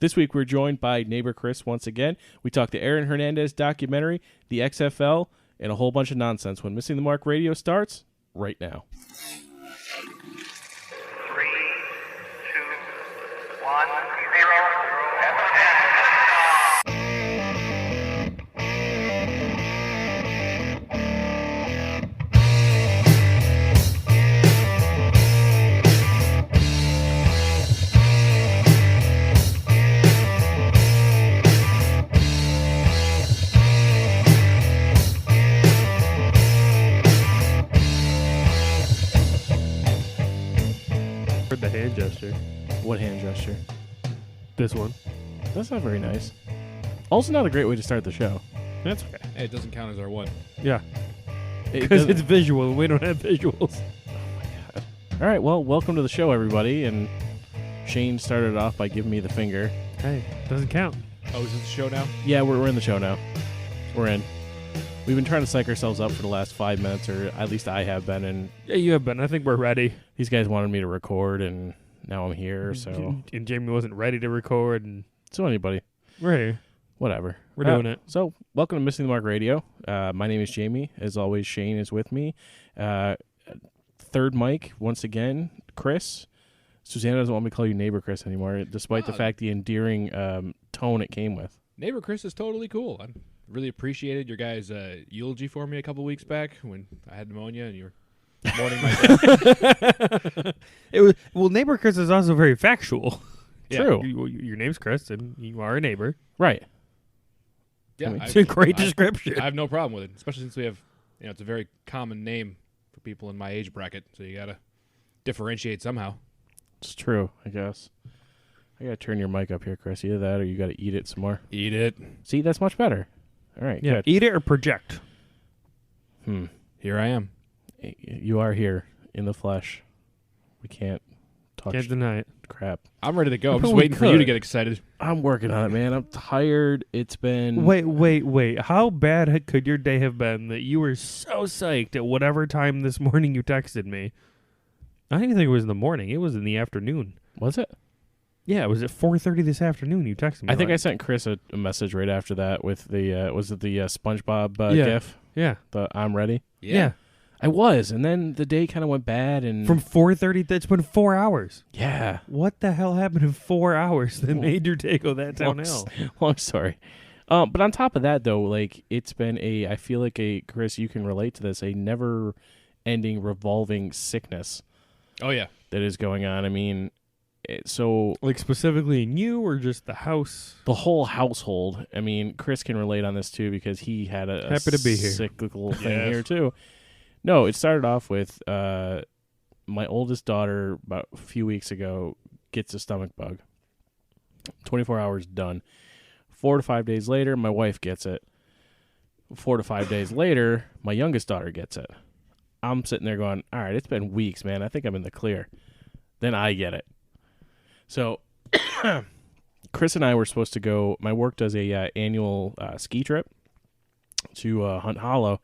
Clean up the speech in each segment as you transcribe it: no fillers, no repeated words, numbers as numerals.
This week we're joined by neighbor Chris once again. We talked to Aaron Hernandez documentary, the XFL, and a whole bunch of nonsense when Missing the Mark Radio starts right now. 3, 2, 1, 0. The hand gesture. What hand gesture? This one. That's not very nice. Also not a great way to start the show. That's okay. Hey, it doesn't count as our one. Yeah. It Because doesn't- it's visual and we don't have visuals. All right, well, welcome to the show, everybody. And Shane started off by giving me the finger. Hey, doesn't count. Oh, is this the show now? Yeah, we're in the show now. We're in. We've been trying to psych ourselves up for the last 5 minutes, or at least I have been, and Yeah, you have been. I think we're ready. these guys wanted me to record, and now I'm here, so... And Jamie wasn't ready to record, and So anybody, we're here. whatever. We're doing it. So, welcome to Missing the Mark Radio. My name is Jamie. As always, Shane is with me. Third mic, once again, Chris. Susanna doesn't want me to call you neighbor Chris anymore, despite the fact the endearing tone it came with. Neighbor Chris is totally cool. I really appreciated your guys' eulogy for me a couple weeks back when I had pneumonia and you were mourning my death. Well, neighbor Chris is also very factual. True. Your name's Chris, and you are a neighbor. Right. Yeah, It's a great description. I have no problem with it, especially since we have, it's a very common name for people in my age bracket, so you got to differentiate somehow. It's true, I guess. I got to turn your mic up here, Chris. Either that or you got to eat it some more. Eat it. See, that's much better. All right, Yeah, good. eat it or project. Here I am. You are here in the flesh. We can't talk Can't deny it. crap. I'm ready to go. I'm Well, just we waiting for you to could. get excited. I'm working on it, man. I'm tired. It's been... Wait. How bad could your day have been that you were so psyched at whatever time this morning you texted me? I didn't even think it was in the morning. It was in the afternoon. Was it? Yeah, it was at 4:30 this afternoon you texted me. I think I like, sent Chris a message right after that with the, was it the SpongeBob Yeah. gif? Yeah. The I'm ready? Yeah. I was, and then the day kind of went bad, and... From 4:30, that's been 4 hours. Yeah. What the hell happened in 4 hours that made your day go that downhill? Long story. But on top of that, though, like, it's been I feel like Chris, you can relate to this, a never-ending revolving sickness Oh, yeah. that is going on. I mean, so Like specifically in you or just the house? the whole household, I mean, Chris can relate on this, too, because he had a Happy to be here. cyclical thing Yes. here, too. No, it started off with my oldest daughter about a few weeks ago gets a stomach bug. 24 hours done. 4 to 5 days later, my wife gets it. 4 to 5 days later, my youngest daughter gets it. I'm sitting there going, all right, it's been weeks, man. I think I'm in the clear. Then I get it. So Chris and I were supposed to go. My work does a annual ski trip to Hunt Hollow.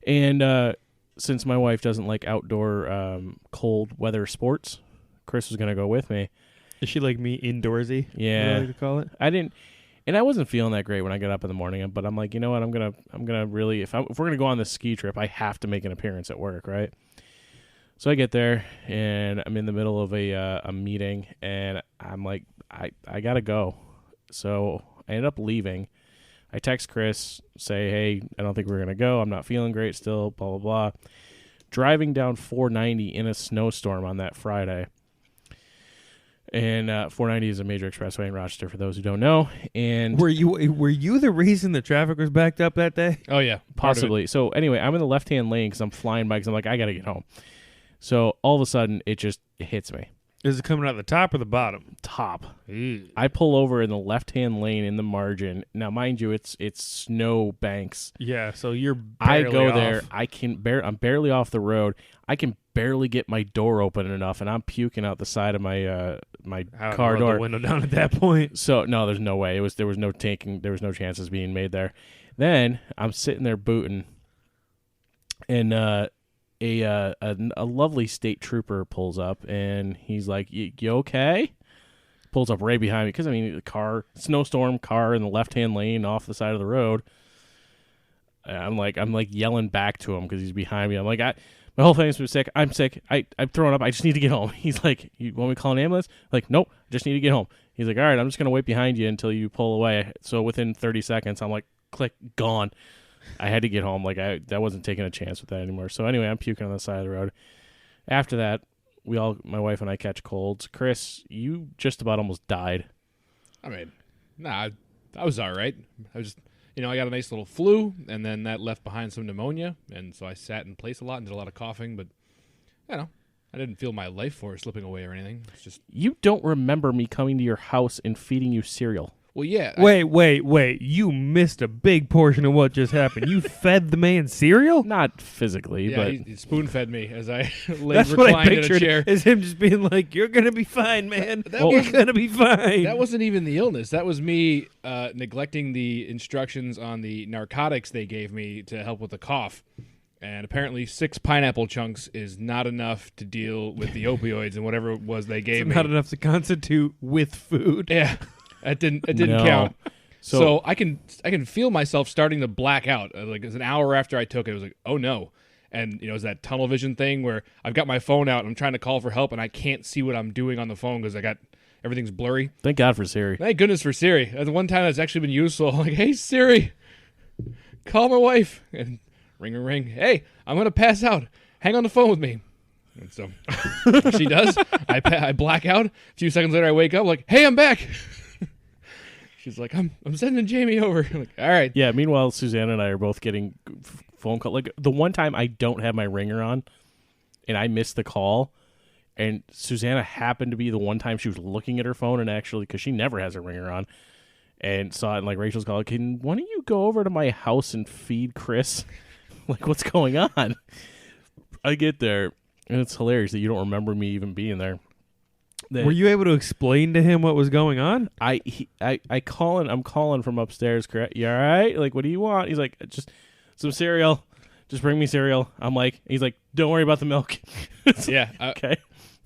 And since my wife doesn't like outdoor cold weather sports, Chris was going to go with me. Is she like me, indoorsy? Yeah. What I like to call it? I didn't, and I wasn't feeling that great when I got up in the morning. But I'm like, you know what? I'm gonna really, if we're gonna go on this ski trip, I have to make an appearance at work, right? So I get there and I'm in the middle of a meeting, and I'm like, I gotta go. So I ended up leaving. I text Chris, say, hey, I don't think we're gonna go. I'm not feeling great still. Blah blah blah. Driving down 490 in a snowstorm on that Friday. And 490 is a major expressway in Rochester, for those who don't know. And Were you the reason the traffic was backed up that day? Oh, yeah. possibly. So anyway, I'm in the left-hand lane because I'm flying by because I'm like, I got to get home. So all of a sudden, it just hits me. Is it coming out the top or the bottom? Top. I pull over in the left-hand lane in the margin. Now, mind you, it's snow banks. Yeah, so you're I barely go off. there. I'm barely off the road. I can barely get my door open enough, and I'm puking out the side of my my Out car roll door. the window down at that point. So no, there's no way. There was no chances being made there. Then I'm sitting there booting, and a lovely state trooper pulls up, and he's like, "You okay?" pulls up right behind me because, I mean, the car, snowstorm car in the left-hand lane off the side of the road. I'm like yelling back to him because he's behind me. I'm like, my whole family's been sick. I'm sick. I'm throwing up. I just need to get home. He's like, you want me to call an ambulance? I'm like, nope, I just need to get home. He's like, all right, I'm just going to wait behind you until you pull away. So within 30 seconds, I'm like, click, gone. I had to get home. Like, I wasn't taking a chance with that anymore. So anyway, I'm puking on the side of the road. After that, my wife and I catch colds. Chris, you just about almost died. I mean, nah, I was all right. I was just, I got a nice little flu, and then that left behind some pneumonia, and so I sat in place a lot and did a lot of coughing, but, I didn't feel my life force slipping away or anything. It's just... You don't remember me coming to your house and feeding you cereal. Well, yeah. Wait. You missed a big portion of what just happened. You fed the man cereal? Not physically, Yeah, but... he spoon-fed me as I lay That's what I reclined in a pictured, chair. is him just being like, you're going to be fine, man. That You're going to be fine. That wasn't even the illness. That was me neglecting the instructions on the narcotics they gave me to help with the cough. And apparently 6 pineapple chunks is not enough to deal with the opioids and whatever it was they gave It's me. not enough to constitute with food. Yeah, it didn't No. count. So- So I can feel myself starting to black out. Like, it was an hour after I took it. It was like, oh no. And, it's that tunnel vision thing where I've got my phone out and I'm trying to call for help and I can't see what I'm doing on the phone because everything's blurry. Thank God for Siri. Thank goodness for Siri. That's the one time that's actually been useful. Like, hey, Siri, call my wife. And ring. Hey, I'm going to pass out. Hang on the phone with me. And so she does. I black out. A few seconds later, I wake up like, hey, I'm back. She's like, I'm sending Jamie over. I'm like, all right. Yeah, meanwhile, Susanna and I are both getting phone call. Like, the one time I don't have my ringer on and I missed the call, and Susanna happened to be the one time she was looking at her phone and actually, because she never has her ringer on, and saw it, and like Rachel's call, why don't you go over to my house and feed Chris? Like, what's going on? I get there, and it's hilarious that you don't remember me even being there. Were you able to explain to him what was going on? I'm calling from upstairs. Correct? You all right? Like, what do you want? He's like, just some cereal. Just bring me cereal. I'm like, he's like, don't worry about the milk. Yeah. Okay.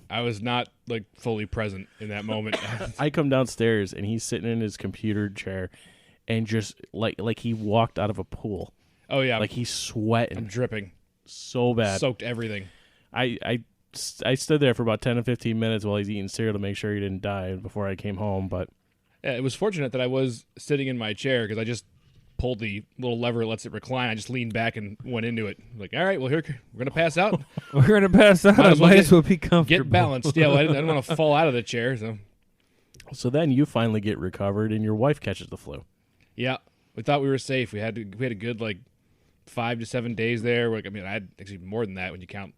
I was not like fully present in that moment. I come downstairs and he's sitting in his computer chair, and just like he walked out of a pool. Oh yeah. Like he's sweating. I'm dripping. So bad. Soaked everything. I stood there for about 10 to 15 minutes while he's eating cereal to make sure he didn't die before I came home. But Yeah, it was fortunate that I was sitting in my chair because I just pulled the little lever that lets it recline. I just leaned back and went into it. Like, all right, well, here we're gonna pass out. We're going to pass out. Might as well be comfortable. Get balanced. Yeah, well, I didn't want to fall out of the chair. So then you finally get recovered, and your wife catches the flu. yeah, we thought we were safe. We had a good like 5 to 7 days there. I mean, I had actually more than that when you count.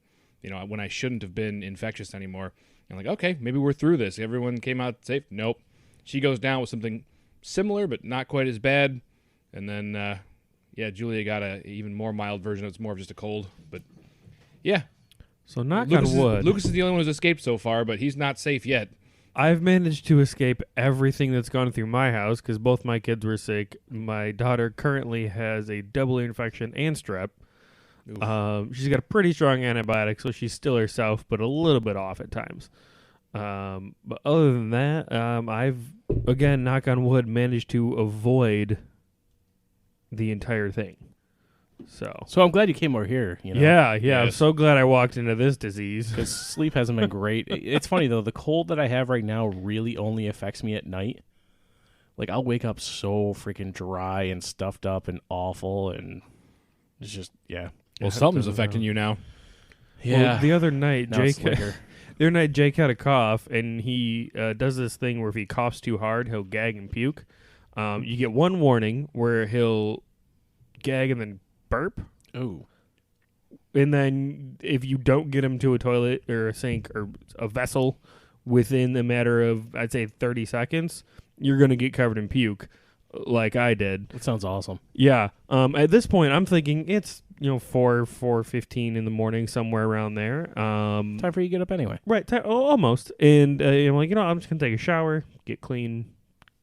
When I shouldn't have been infectious anymore. I'm like, okay, maybe we're through this. Everyone came out safe. Nope. She goes down with something similar, but not quite as bad. And then, Julia got a even more mild version. It's more of just a cold. But, yeah. So knock on wood. Lucas is the only one who's escaped so far, but he's not safe yet. I've managed to escape everything that's gone through my house because both my kids were sick. My daughter currently has a double ear infection and strep. She's got a pretty strong antibiotic, so she's still herself, but a little bit off at times. But other than that, I've, again, knock on wood, managed to avoid the entire thing. So I'm glad you came over here. Yeah. I'm Yes. so glad I walked into this disease. Because sleep hasn't been great. It's funny, though. The cold that I have right now really only affects me at night. Like, I'll wake up so freaking dry and stuffed up and awful, and it's just, yeah. Well, something's affecting you now. Well, the other night, Now it's Jake had a cough, and he does this thing where if he coughs too hard, he'll gag and puke. You get one warning where he'll gag and then burp. Oh. And then if you don't get him to a toilet or a sink or a vessel within a matter of, I'd say, 30 seconds, you're going to get covered in puke like I did. That sounds awesome. Yeah. At this point, I'm thinking it's 4:15 in the morning, somewhere around there. Time for you to get up anyway. Right, almost. And I'm like, I'm just gonna take a shower, get clean,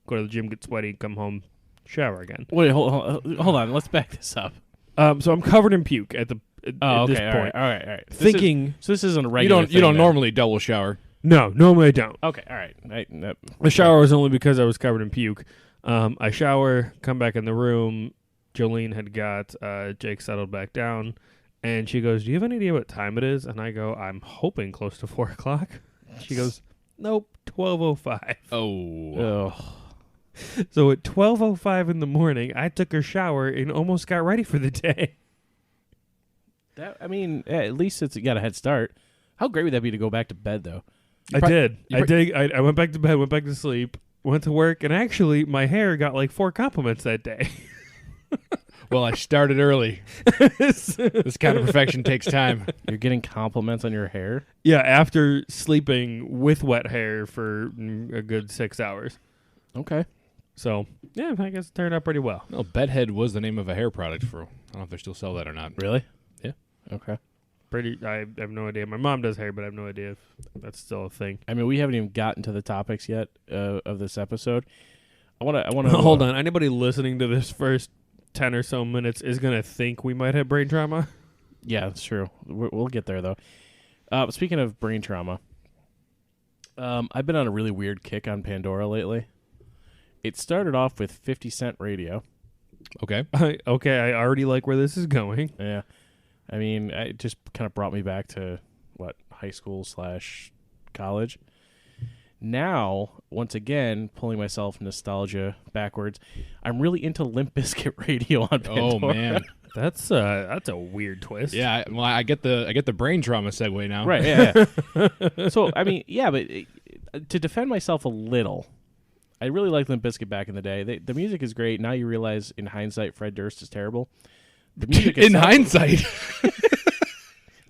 go to the gym, get sweaty, come home, shower again. Wait, hold on. Let's back this up. So I'm covered in puke at Okay, this point. All right. Thinking This isn't a regular You don't thing, normally double shower. No, normally I don't. Okay, all right. The shower was only because I was covered in puke. I shower, come back in the room. Jolene had got Jake settled back down, and she goes, "Do you have any idea what time it is?" And I go, "I'm hoping close to 4 o'clock." She goes, "Nope, 12:05." Oh. So at 12:05 in the morning, I took a shower and almost got ready for the day. At least it's got a head start. How great would that be to go back to bed, though? I went back to bed, went back to sleep, went to work, and actually my hair got like 4 compliments that day. Well, I started early. This kind of perfection takes time. You're getting compliments on your hair? Yeah, after sleeping with wet hair for a good 6 hours. Okay. So, yeah, I guess it turned out pretty well. No, Bedhead was the name of a hair product for. I don't know if they still sell that or not. Really? Yeah. Okay. I have no idea. My mom does hair, but I have no idea if that's still a thing. I mean, we haven't even gotten to the topics yet of this episode. I want to Hold on. Anybody listening to this first 10 or so minutes is going to think we might have brain trauma? Yeah, that's true. We'll get there, though. Speaking of brain trauma, I've been on a really weird kick on Pandora lately. It started off with 50 Cent Radio. Okay. I already like where this is going. Yeah. I mean, it just kind of brought me back to, high school / college. Now, once again, pulling myself nostalgia backwards, I'm really into Limp Bizkit Radio on Pandora. Oh, man. That's a weird twist. Yeah, I get the brain trauma segue now. Right, yeah. So, I mean, yeah, but to defend myself a little, I really liked Limp Bizkit back in the day. The music is great. Now you realize, in hindsight, Fred Durst is terrible. The music In hindsight. I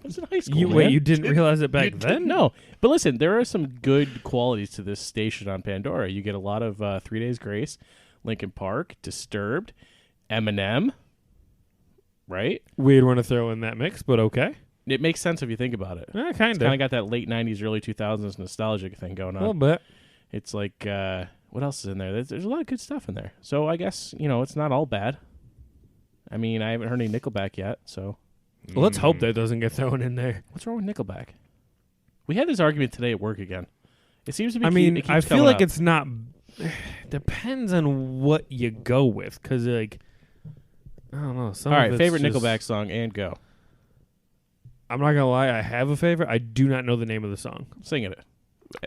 was in high school. Wait, you didn't realize it back then? No. But listen, there are some good qualities to this station on Pandora. You get a lot of 3 Days Grace, Linkin Park, Disturbed, Eminem, right? We'd want to throw in that mix, but okay. It makes sense if you think about it. Kind It's of. kind of got that late 90s, early 2000s nostalgic thing going A on. little bit. It's like, what else is in there? There's a lot of good stuff in there. So I guess, it's not all bad. I mean, I haven't heard any Nickelback yet, so. Well, let's hope that doesn't get thrown in there. What's wrong with Nickelback? We had this argument today at work again. It seems to be. I feel like up. it's not. Depends on what you go with, because I don't know. All right, favorite Nickelback song and go. I'm not gonna lie, I have a favorite. I do not know the name of the song. Sing it.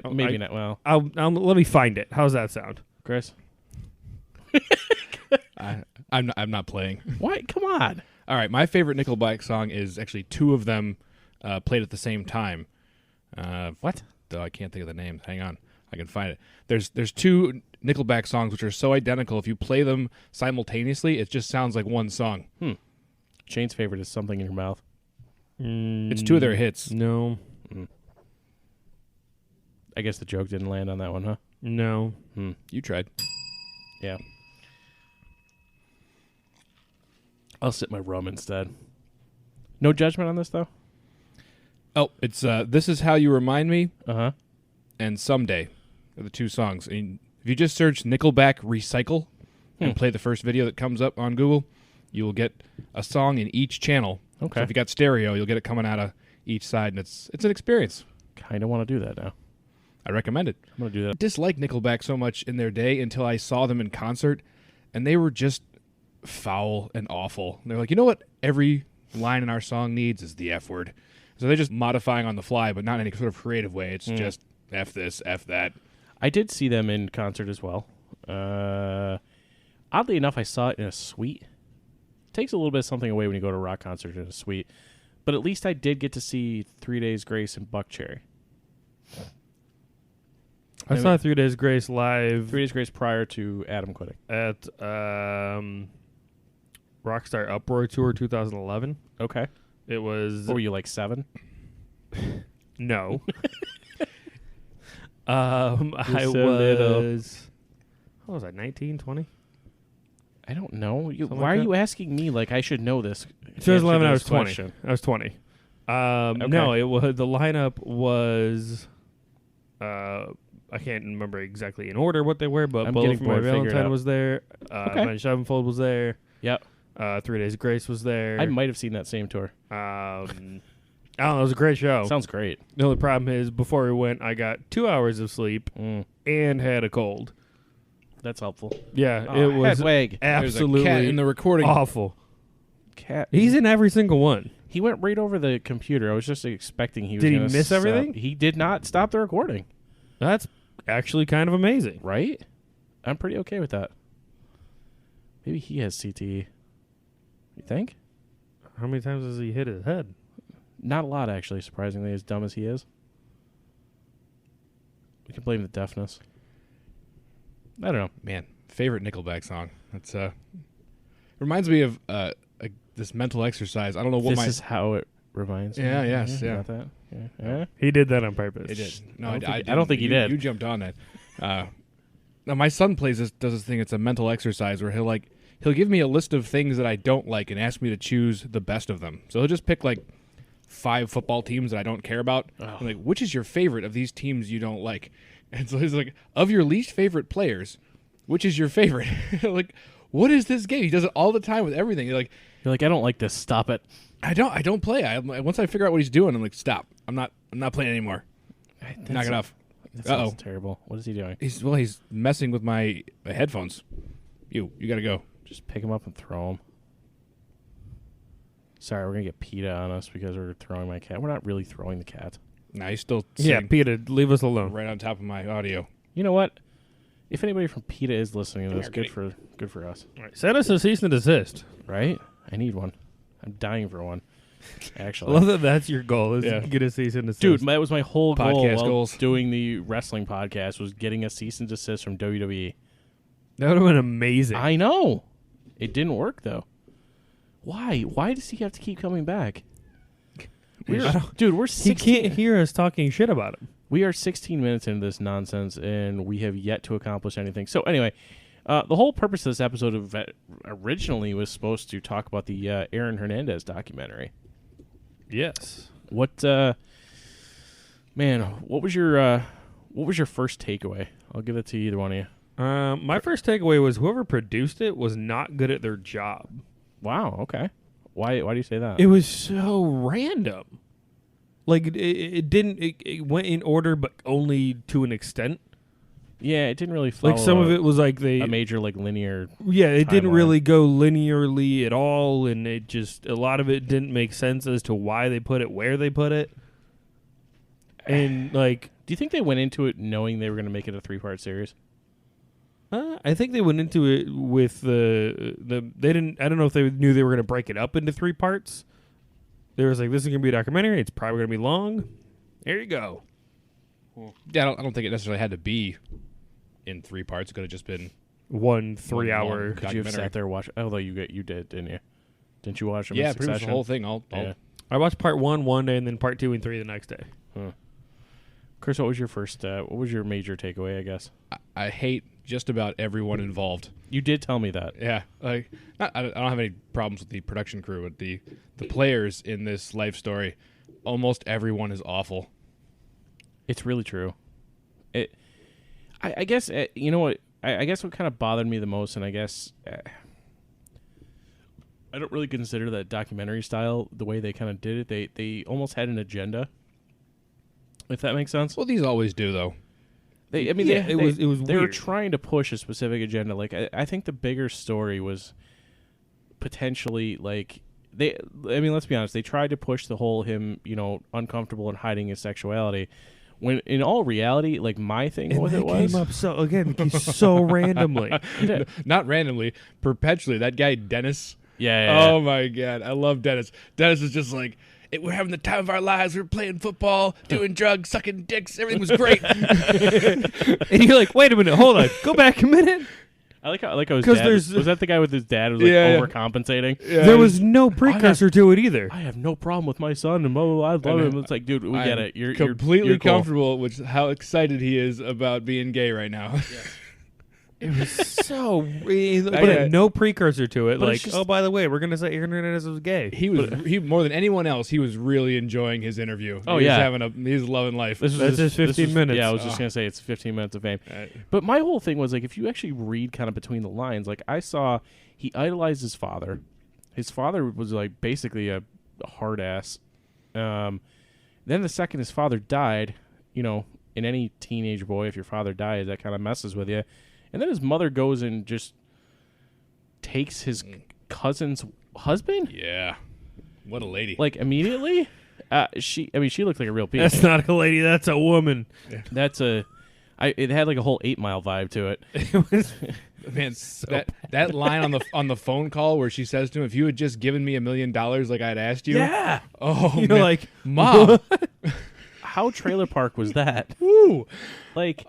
Maybe not. Well, I'll let me find it. How's that sound, Chris? I'm not playing. Why? Come on. All right, my favorite Nickelback song is actually 2 of them played at the same time. What? Though I can't think of the names. Hang on, I can find it. There's 2 Nickelback songs which are so identical. If you play them simultaneously, it just sounds like one song. Shane's favorite is Something in Your Mouth. It's 2 of their hits. No. I guess the joke didn't land on that one, huh? No. You tried. Yeah. I'll sip my rum instead. No judgment on this, though? Oh, it's This Is How You Remind Me Uh-huh. and Someday are the 2 songs. And if you just search Nickelback Recycle and play the first video that comes up on Google, you will get a song in each channel. Okay. So if you got stereo, you'll get it coming out of each side, and it's an experience. Kind of want to do that now. I recommend it. I'm going to do I that. disliked Nickelback so much in their day until I saw them in concert, and they were just foul and awful. And they're like, you know what every line in our song needs is the F word. So they're just modifying on the fly, but not in any sort of creative way. It's just F this, F that. I did see them in concert as well. Oddly enough, I saw it in a suite. It takes a little bit of something away when you go to a rock concert in a suite. But at least I did get to see 3 Days Grace and Buckcherry. I saw 3 Days Grace live 3 Days Grace prior to Adam quitting. at Rockstar Uproar Tour 2011. Okay. It was What were you, like 7? no. I so little. was. What was I? 19, 20? I don't know. Something Why like are that? you asking me like I should know this? 2011. I was Answer to 20. this question. I was 20. No, it was the lineup was. I can't remember exactly in order what they were, but I'm Bullet getting for My bored. Figure it Valentine out. was there. Okay. Avenged Sevenfold was there. Yep. 3 Days Grace was there. I might have seen that same tour. Oh, it was a great show. Sounds great. The only problem is, before we went, I got 2 hours of sleep and had a cold. That's helpful. Yeah, Oh, it was Hedwig. absolutely There's a cat in the recording. awful. Cat. He's in every single one. He went right over the computer. I was just expecting he was Did he gonna miss everything? He did not stop the recording. That's actually kind of amazing. Right? I'm pretty okay with that. Maybe he has CTE. You think? How many times has he hit his head? Not a lot, actually, surprisingly, as dumb as he is. We can blame the deafness. I don't know. Man, favorite Nickelback song. That's reminds me of this mental exercise. I don't know what This is how it reminds me. Yeah, yes, yeah. About that? Yeah. He did that on purpose. It did. No, I didn't. don't think he did. You jumped on that. Now my son does this thing. It's a mental exercise where he'll give me a list of things that I don't like and ask me to choose the best of them. So he'll just pick like 5 football teams that I don't care about. Oh. I'm like, which is your favorite of these teams you don't like? And so he's like, of your least favorite players, which is your favorite? Like, what is this game? He does it all the time with everything. You're like, I don't like this. Stop it. I don't play. Once I figure out what he's doing, I'm like, stop. I'm not playing anymore. Knock it off. That sounds terrible. What is he doing? He's messing with my headphones. You gotta go. Just pick him up and throw him. Sorry, we're going to get PETA on us because we're throwing my cat. We're not really throwing the cat. Nah, he's still Yeah, sitting Peter, leave us alone. right on top of my audio. You know what? If anybody from PETA is listening to this, here, good for us. All right, send us a cease and desist. Right? I need one. I'm dying for one. I Actually. love that that's your goal, is Yeah. to get a cease and desist. Dude, that was my whole goal Podcast while goals. doing the wrestling podcast was getting a cease and desist from WWE. that would have been amazing. I know. It didn't work, though. Why? Why does he have to keep coming back? Dude, we're he 16. can't hear us talking shit about him. We are 16 minutes into this nonsense, and we have yet to accomplish anything. So anyway, the whole purpose of this episode originally was supposed to talk about the Aaron Hernandez documentary. Yes. What was your first takeaway? I'll give it to either one of you. My first takeaway was whoever produced it was not good at their job. Wow. Okay. Why do you say that? It was so random. Like it didn't. It went in order, but only to an extent. Yeah, it didn't really follow. Like some of it was like a major linear. Yeah, it didn't timeline. really go linearly at all, and it just a lot of it didn't make sense as to why they put it where they put it. And like, Do you think they went into it knowing they were going to make it a 3-part series? I think they went into it with they didn't. I don't know if they knew they were going to break it up into 3 parts. They was like, this is going to be a documentary. It's probably going to be long. There you go. Yeah, I don't think it necessarily had to be in 3 parts. It could have just been 1 One 3-hour. long Could you have documentary. sat there and watched? Although you did, didn't you? Didn't you watch them? yeah, in pretty much the succession? whole thing. Yeah. I watched part 1 one day, and then part 2 and 3 the next day. Chris, what was your first? What was your major takeaway? I guess I hate just about everyone involved. you did tell me that. Yeah, like I don't have any problems with the production crew, but the players in this life story, almost everyone is awful. It's really true. I guess you know what? I guess what kind of bothered me the most, and I guess I don't really consider that documentary style the way they kind of did it. They almost had an agenda, if that makes sense. Well, these always do, though. it was They were weird. trying to push a specific agenda. Like I think the bigger story was potentially like they. I mean, let's be honest. They tried to push the whole him, uncomfortable and hiding his sexuality. When in all reality, like my thing And with that it was came up so randomly. Not randomly, perpetually. That guy Dennis. Yeah. Oh my God, I love Dennis. Dennis is just like, we're having the time of our lives. We were playing football, doing drugs, sucking dicks. Everything was great. And you're like, wait a minute, hold on, go back a minute. I like how his 'Cause dad was that the guy with his dad who was like Yeah. overcompensating. There was no precursor to it either. I have no problem with my son and blah blah blah. I love him. It's like, dude, we get I'm it. You're completely you're cool. comfortable with how excited he is about being gay right now. It was so Yeah. but no precursor to it. But Like, it's just- oh, by the way, we're gonna say Aaron Hernandez was gay. He more than anyone else. He was really enjoying his interview. Oh, he was yeah. he's loving life. This was That's just 15 minutes. Yeah, I was just gonna say it's 15 minutes of fame. Right. But my whole thing was like, if you actually read kind of between the lines, like I saw he idolized his father. His father was like basically a hard ass, Then the second his father died, you know, in any teenage boy, if your father dies, that kind of messes with you. And then his mother goes and just takes his cousin's husband? Yeah. What a lady. Like, immediately? She looked like a real piece. That's not a lady. That's a woman. It had like a whole 8 Mile vibe to it. It was Man, that line on the phone call where she says to him, "If you had just given me $1 million like I'd asked you." yeah. Oh, You're man. like, Mom. How trailer park was that? Woo. Like,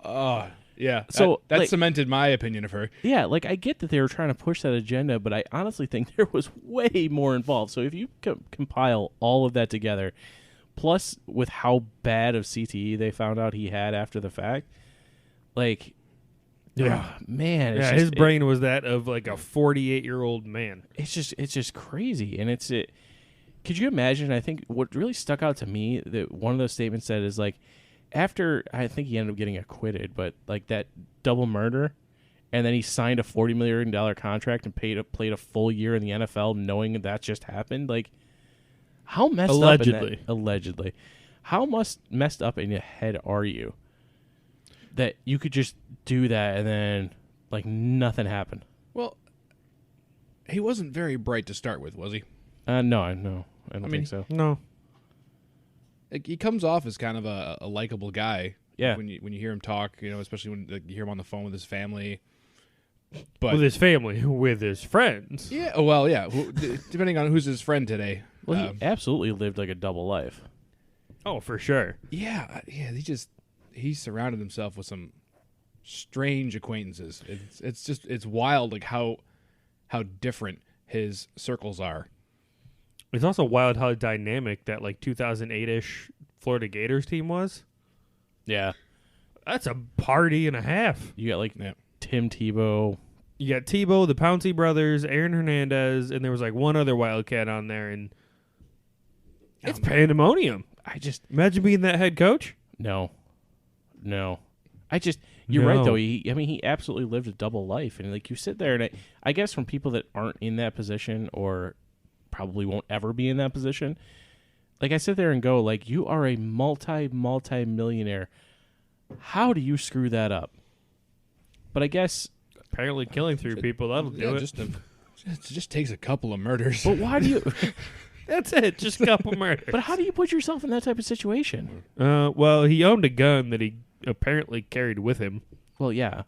Yeah. So, that like- cemented my opinion of her. yeah, like I get that they were trying to push that agenda, but I honestly think there was way more involved. So if you compile all of that together, plus with how bad of CTE they found out he had after the fact, like, man, it's Yeah, just, his brain was that of like a 48-year-old man. it's just crazy. And could you imagine? I think what really stuck out to me, that one of those statements said is like, after I think he ended up getting acquitted, but like that double murder, and then he signed a $40 million contract and played a full year in the NFL, knowing that just happened. Like, how messed allegedly, how messed up in your head are you that you could just do that and then like nothing happened? Well, he wasn't very bright to start with, was he? No, I don't think so. No. Like, he comes off as kind of a likable guy. Yeah. When you hear him talk, you know, especially when you hear him on the phone with his family. But With his family, with his friends. yeah, oh, well, yeah. Depending on who's his friend today. Well, he absolutely lived like a double life. Oh, for sure. Yeah. He surrounded himself with some strange acquaintances. It's wild, like how different his circles are. It's also wild how dynamic that like 2008-ish Florida Gators team was. Yeah. That's a party and a half. You got like Yeah. Tim Tebow. You got Tebow, the Pouncey brothers, Aaron Hernandez, and there was like one other Wildcat on there, and it's pandemonium. Imagine being that head coach. No. You're right though. He absolutely lived a double life, and like you sit there, and I guess from people that aren't in that position or probably won't ever be in that position, like I sit there and go, like, you are a multi-millionaire. How do you screw that up? But I guess Apparently killing 3 people, that'll do it. It just takes a couple of murders. But why do you? That's it, just a couple murders. But how do you put yourself in that type of situation? Well, he owned a gun that he apparently carried with him, Well, yeah.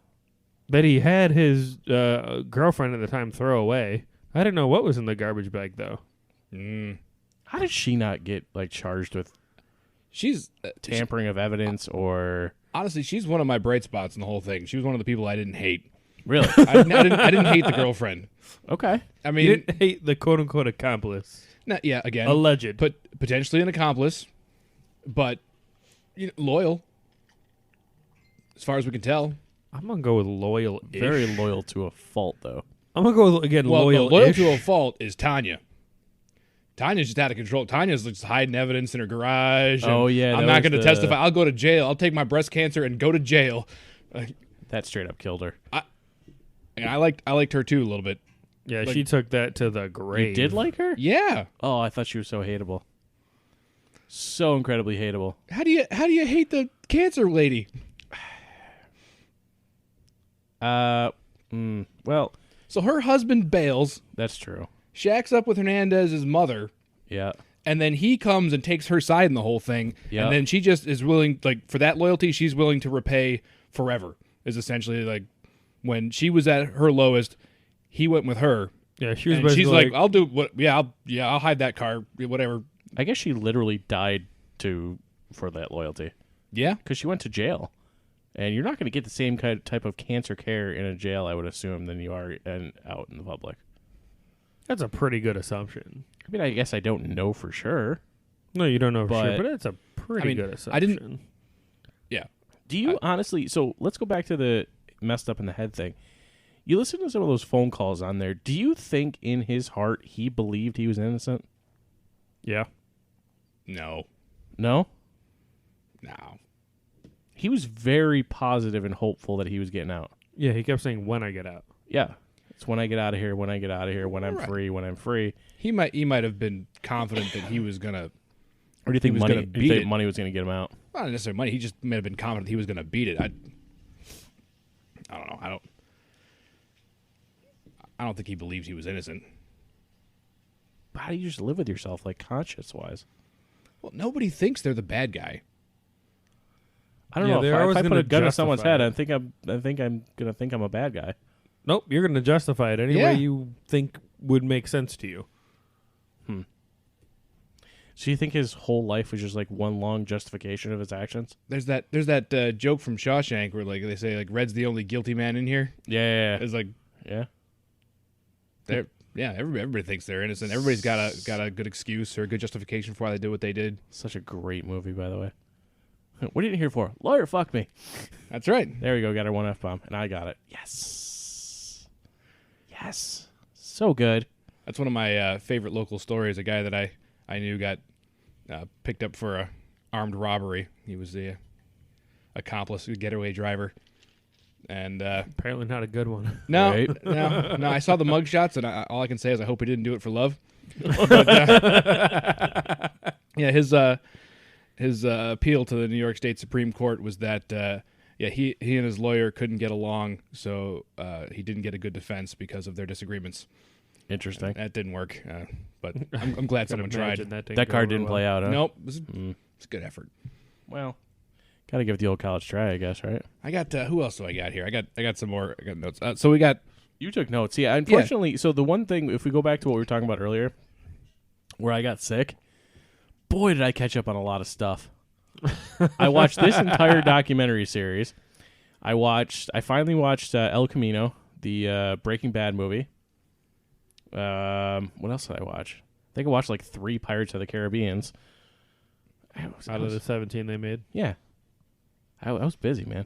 that he had his girlfriend at the time throw away. I didn't know what was in the garbage bag, though. How did she not get like charged with She's tampering of evidence or? honestly, she's one of my bright spots in the whole thing. She was one of the people I didn't hate. Really? I didn't hate the girlfriend. Okay. I You mean, didn't hate the quote-unquote accomplice. again, Alleged. potentially an accomplice, but loyal, as far as we can tell. I'm going to go with loyal. Very loyal to a fault, though. I'm going to go with, again, Well, loyal. loyal to a fault is Tanya. Tanya's just out of control. Tanya's just hiding evidence in her garage. and Oh, yeah, I'm that not was going to testify. I'll go to jail. I'll take my breast cancer and go to jail. That straight up killed her. And I liked her too a little bit. Yeah, Like- she took that to the grave. You did like her? Yeah. Oh, I thought she was so hateable. So incredibly hateable. How do you hate the cancer lady? Well, So her husband bails, that's true. shacks up with Hernandez's mother, Yeah. and then he comes and takes her side in the whole thing. Yeah. And then she just is willing, like, for that loyalty, she's willing to repay forever. Is essentially like when she was at her lowest, he went with her. Yeah, she was And basically she's like, I'll do what? Yeah, I'll hide that car, whatever. I guess she literally died for that loyalty Yeah. because she went to jail. And you're not going to get the same type of cancer care in a jail, I would assume, than you are out in the public. that's a pretty good assumption. I mean, I guess I don't know for sure. No, you don't know for sure, But- but it's a pretty good assumption. I didn't- Yeah. Do you honestly? So let's go back to the messed up in the head thing. You listen to some of those phone calls on there. Do you think in his heart he believed he was innocent? Yeah. No. No? No. He was very positive and hopeful that he was getting out. Yeah, he kept saying, when I get out. Yeah. It's when I get out of here, when I get out of here, when I'm Right. free, when I'm free. He might have been confident that he was gonna Or do you think was money? gonna You beat think it. money was going to get him out? Not necessarily money. He just may have been confident he was going to beat it. I don't know. I don't think he believes he was innocent. How do you just live with yourself, like conscience-wise? Well, nobody thinks they're the bad guy. I don't Yeah, know. they're If always I put gonna a gun to someone's justify head, it. I think I'm gonna think I'm a bad guy. Nope, you're going to justify it any Yeah. way you think would make sense to you. So you think his whole life was just like one long justification of his actions? There's that joke from Shawshank where like they say like Red's the only guilty man in here. Yeah. It's like Yeah. everybody thinks they're innocent. Everybody's got a good excuse or a good justification for why they did what they did. Such a great movie, by the way. What are you in here for? Lawyer, fuck me. That's right. There we go. Got our one F-bomb, and I got it. Yes. So good. That's one of my favorite local stories. A guy that I knew got picked up for a armed robbery. He was the accomplice, a getaway driver. And Apparently not a good one. no, Right. no, I saw the mugshots, and all I can say is I hope he didn't do it for love. But, yeah, his appeal to the New York State Supreme Court was that he and his lawyer couldn't get along, so he didn't get a good defense because of their disagreements. Interesting. That didn't work, but I'm glad someone tried. That card didn't play out, huh? Nope, it's a good effort. Well, gotta give it the old college try, I guess, right? I got who else do I got here? I got some more. I got notes. So we got You took notes. Yeah, unfortunately, so the one thing, if we go back to what we were talking about earlier, where I got sick, boy, did I catch up on a lot of stuff. I watched this entire documentary series. I finally watched El Camino, the Breaking Bad movie. What else did I watch? I think I watched like 3 Pirates of the Caribbeans. Out of the 17 they made. Yeah. I was busy, man.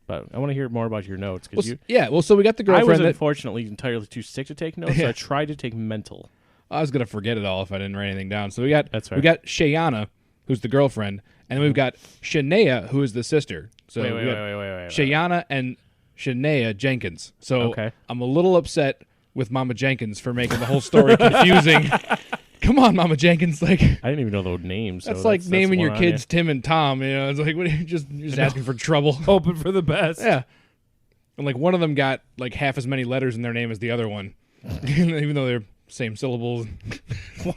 But I want to hear more about your notes. well, Cause so we got the I was girlfriend that unfortunately entirely too sick to take notes, so Yeah. I tried to take mental. I was gonna forget it all if I didn't write anything down. So we got That's fair. we got Shayana, who's the girlfriend, and then we've got Shania, who is the sister. So Wait. we got Shayana and Shania Jenkins. So Okay. I'm a little upset with Mama Jenkins for making the whole story confusing. Come on, Mama Jenkins, like I didn't even know those names. that's so like naming your one on you. kids Tim and Tom. You know, it's like what, you're just asking for trouble. Hoping for the best. Yeah, and like one of them got like half as many letters in their name as the other one, even though they're same syllables. What?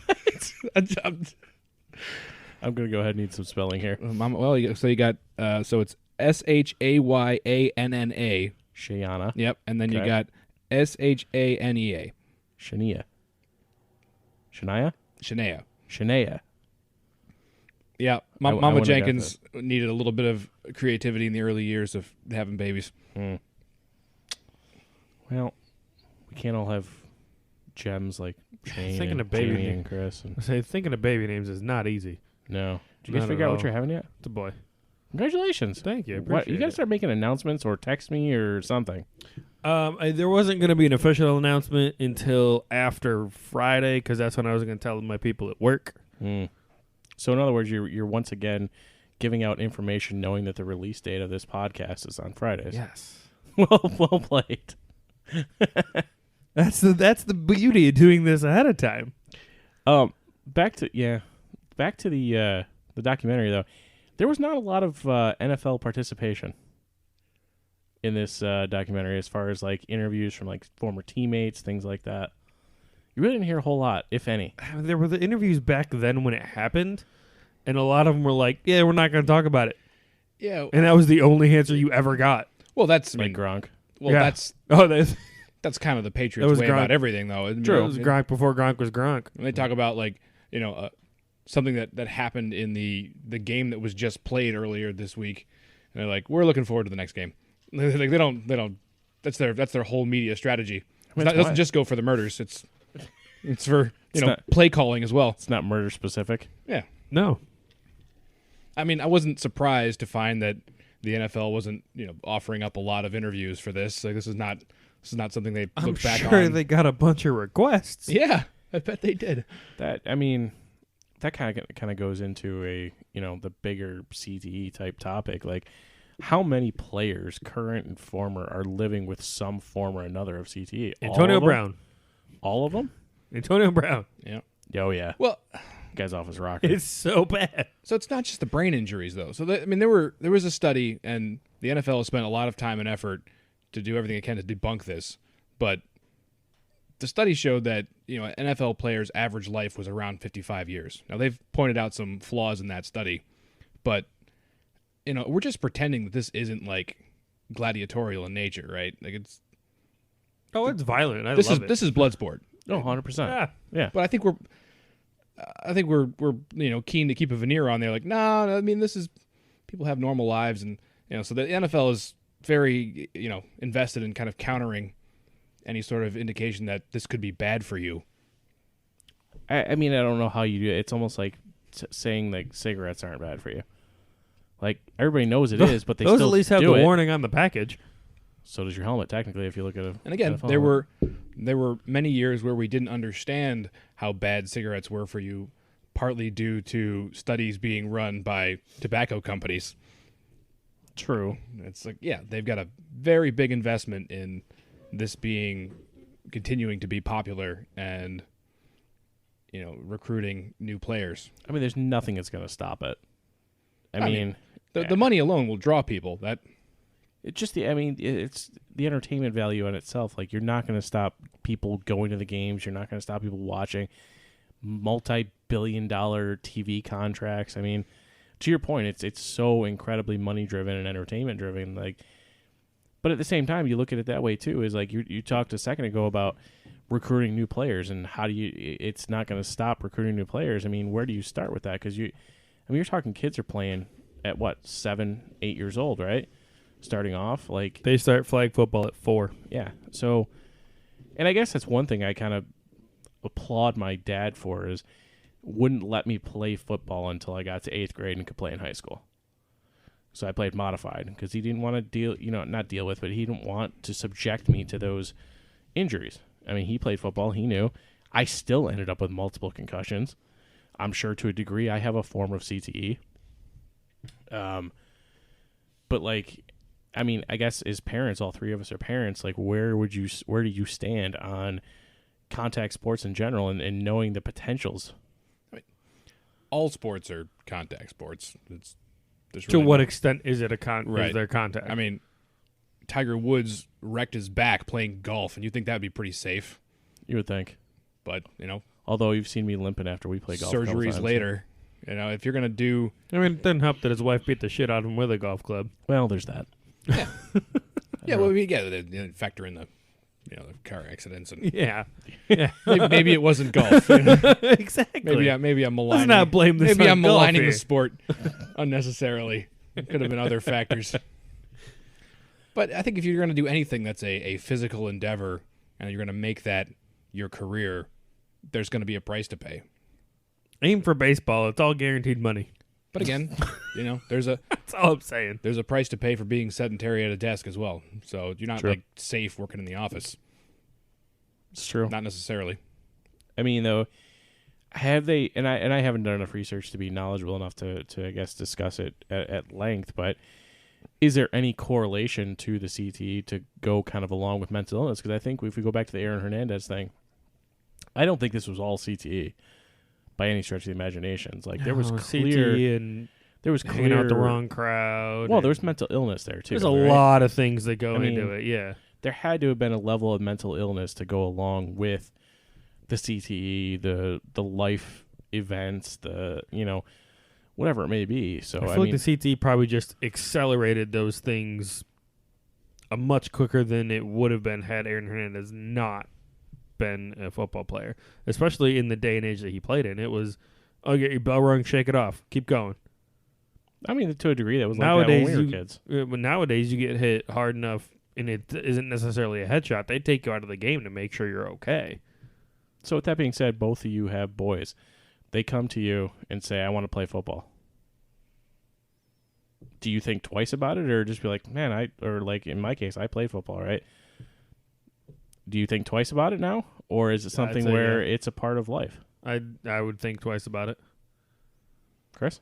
I'm gonna go ahead and need some spelling here. Mama, well, so you got so it's Shayana. Shayana. Yep, and then you Okay. got Shanea. Shania. Shania? Shania. Shania. Yeah, I Mama wouldn't have got Jenkins needed a little bit of creativity in the early years of having babies. Well, we can't all have gems like Shane Thinking and of baby Jamie name. and Chris. And, I say thinking of baby names is not easy. no. Did you guys Not figure at out what all. you're having yet? It's a boy. Congratulations. Thank you. I What, appreciate you got to it. start making announcements or text me or something. There wasn't going to be an official announcement until after Friday because that's when I was going to tell my people at work. So in other words, you're once again giving out information knowing that the release date of this podcast is on Fridays. Yes. Well played. That's the beauty of doing this ahead of time. Back to the documentary though. There was not a lot of NFL participation in this documentary as far as like interviews from like former teammates, things like that. You really didn't hear a whole lot, if any. There were the interviews back then when it happened, and a lot of them were like, "Yeah, we're not going to talk about it," Yeah, and that was the only answer you ever got. well, that's Like Gronk. well, Yeah. that's kind of the Patriots' was way Gronk. about everything, though. I mean, It was Gronk before Gronk was Gronk. When they talk about like something that happened in the game that was just played earlier this week, and they're like, "We're looking forward to the next game." Like they don't. That's their whole media strategy. It doesn't just go for the murders. It's for play calling as well. It's not murder specific. Yeah, No, I mean, I wasn't surprised to find that the NFL wasn't offering up a lot of interviews for this. Like this is not something they I'm look back sure on. they got a bunch of requests. Yeah, I bet they did. That kind of goes into a the bigger CTE type topic. Like, how many players, current and former, are living with some form or another of CTE? Antonio All of them? Brown. All of them? Antonio Brown. Yeah. Oh yeah. Well, Guy's off his rocker. It's so bad. So it's not just the brain injuries, though. So there was a study, and the NFL has spent a lot of time and effort to do everything it can to debunk this. But the study showed that NFL players' average life was around 55 years. Now they've pointed out some flaws in that study, but we're just pretending that this isn't like gladiatorial in nature, right? Like it's violent. I this love it. This is blood sport. Oh, 100%. Yeah. But I think we're keen to keep a veneer on there. Like, no, I mean, this is people have normal lives, and so the NFL is very invested in kind of countering any sort of indication that this could be bad for you. I mean, I don't know how you do it. It's almost like saying like cigarettes aren't bad for you. Like everybody knows it is, but they those still at least have do the it. warning on the package. So does your helmet, technically, if you look at it. And again, there were many years where we didn't understand how bad cigarettes were for you, partly due to studies being run by tobacco companies. True. It's like, yeah, they've got a very big investment in this continuing to be popular and recruiting new players. I mean, there's nothing that's going to stop it. I mean the money alone will draw people. That it's just it's the entertainment value in itself. Like, you're not going to stop people going to the games. You're not going to stop people watching multi-billion-dollar TV contracts. I mean, to your point, it's so incredibly money-driven and entertainment-driven. Like, but at the same time, you look at it that way too. Is like you talked a second ago about recruiting new players and how do you? It's not going to stop recruiting new players. I mean, where do you start with that? Because you're talking kids are playing at what 7, 8 years old, right? Starting off, like They start flag football at 4. yeah. So, and I guess that's one thing I kind of applaud my dad for is wouldn't let me play football until I got to 8th grade and could play in high school. So I played modified because he didn't want to not deal with, but he didn't want to subject me to those injuries. I mean, he played football. He knew. I still ended up with multiple concussions. I'm sure to a degree I have a form of CTE. But like, I mean, I guess as parents, all three of us are parents. Like, where do you stand on contact sports in general and knowing the potentials? I mean, all sports are contact sports. To what extent is it is Right. there contact? I mean, Tiger Woods wrecked his back playing golf, and you think that would be pretty safe. You would think. But, Although you've seen me limping after we play golf. a couple surgeries times. later. If you're going to do... I mean, it didn't help that his wife beat the shit out of him with a golf club. Well, there's that. Yeah, well, they factor in the car accidents. And Yeah. maybe it wasn't golf. Exactly. Maybe I'm maligning. Let's not blame this Maybe on I'm golf maligning here. the sport unnecessarily. It could have been other factors. But I think if you're going to do anything that's a physical endeavor and you're going to make that your career, there's going to be a price to pay. Aim for baseball. It's all guaranteed money. But again, there's That's all I'm saying. a price to pay for being sedentary at a desk as well. So you're not True. like safe working in the office. It's true. Not necessarily. I mean, though, have they? And I haven't done enough research to be knowledgeable enough to I guess discuss it at length. But is there any correlation to the CTE to go kind of along with mental illness? Because I think if we go back to the Aaron Hernandez thing, I don't think this was all CTE by any stretch of the imagination. It's like there was clear, CTE and there was hanging clear out with the wrong crowd. Well, there was mental illness there too. There's a right? lot of things that go I mean, into it. Yeah. There had to have been a level of mental illness to go along with the CTE, the life events, whatever it may be. So I feel like the CTE probably just accelerated those things much quicker than it would have been had Aaron Hernandez not been a football player, especially in the day and age that he played in. It was, get your bell rung, shake it off, keep going. I mean, to a degree, that was like Nowadays, that when we were kids. But nowadays, you get hit hard enough, and it isn't necessarily a headshot. They take you out of the game to make sure you're okay. So with that being said, both of you have boys. They come to you and say, I want to play football. Do you think twice about it, or just be like, man, or like in my case, I played football, right? Do you think twice about it now? Or is it something say, where yeah. it's a part of life? I would think twice about it. Chris?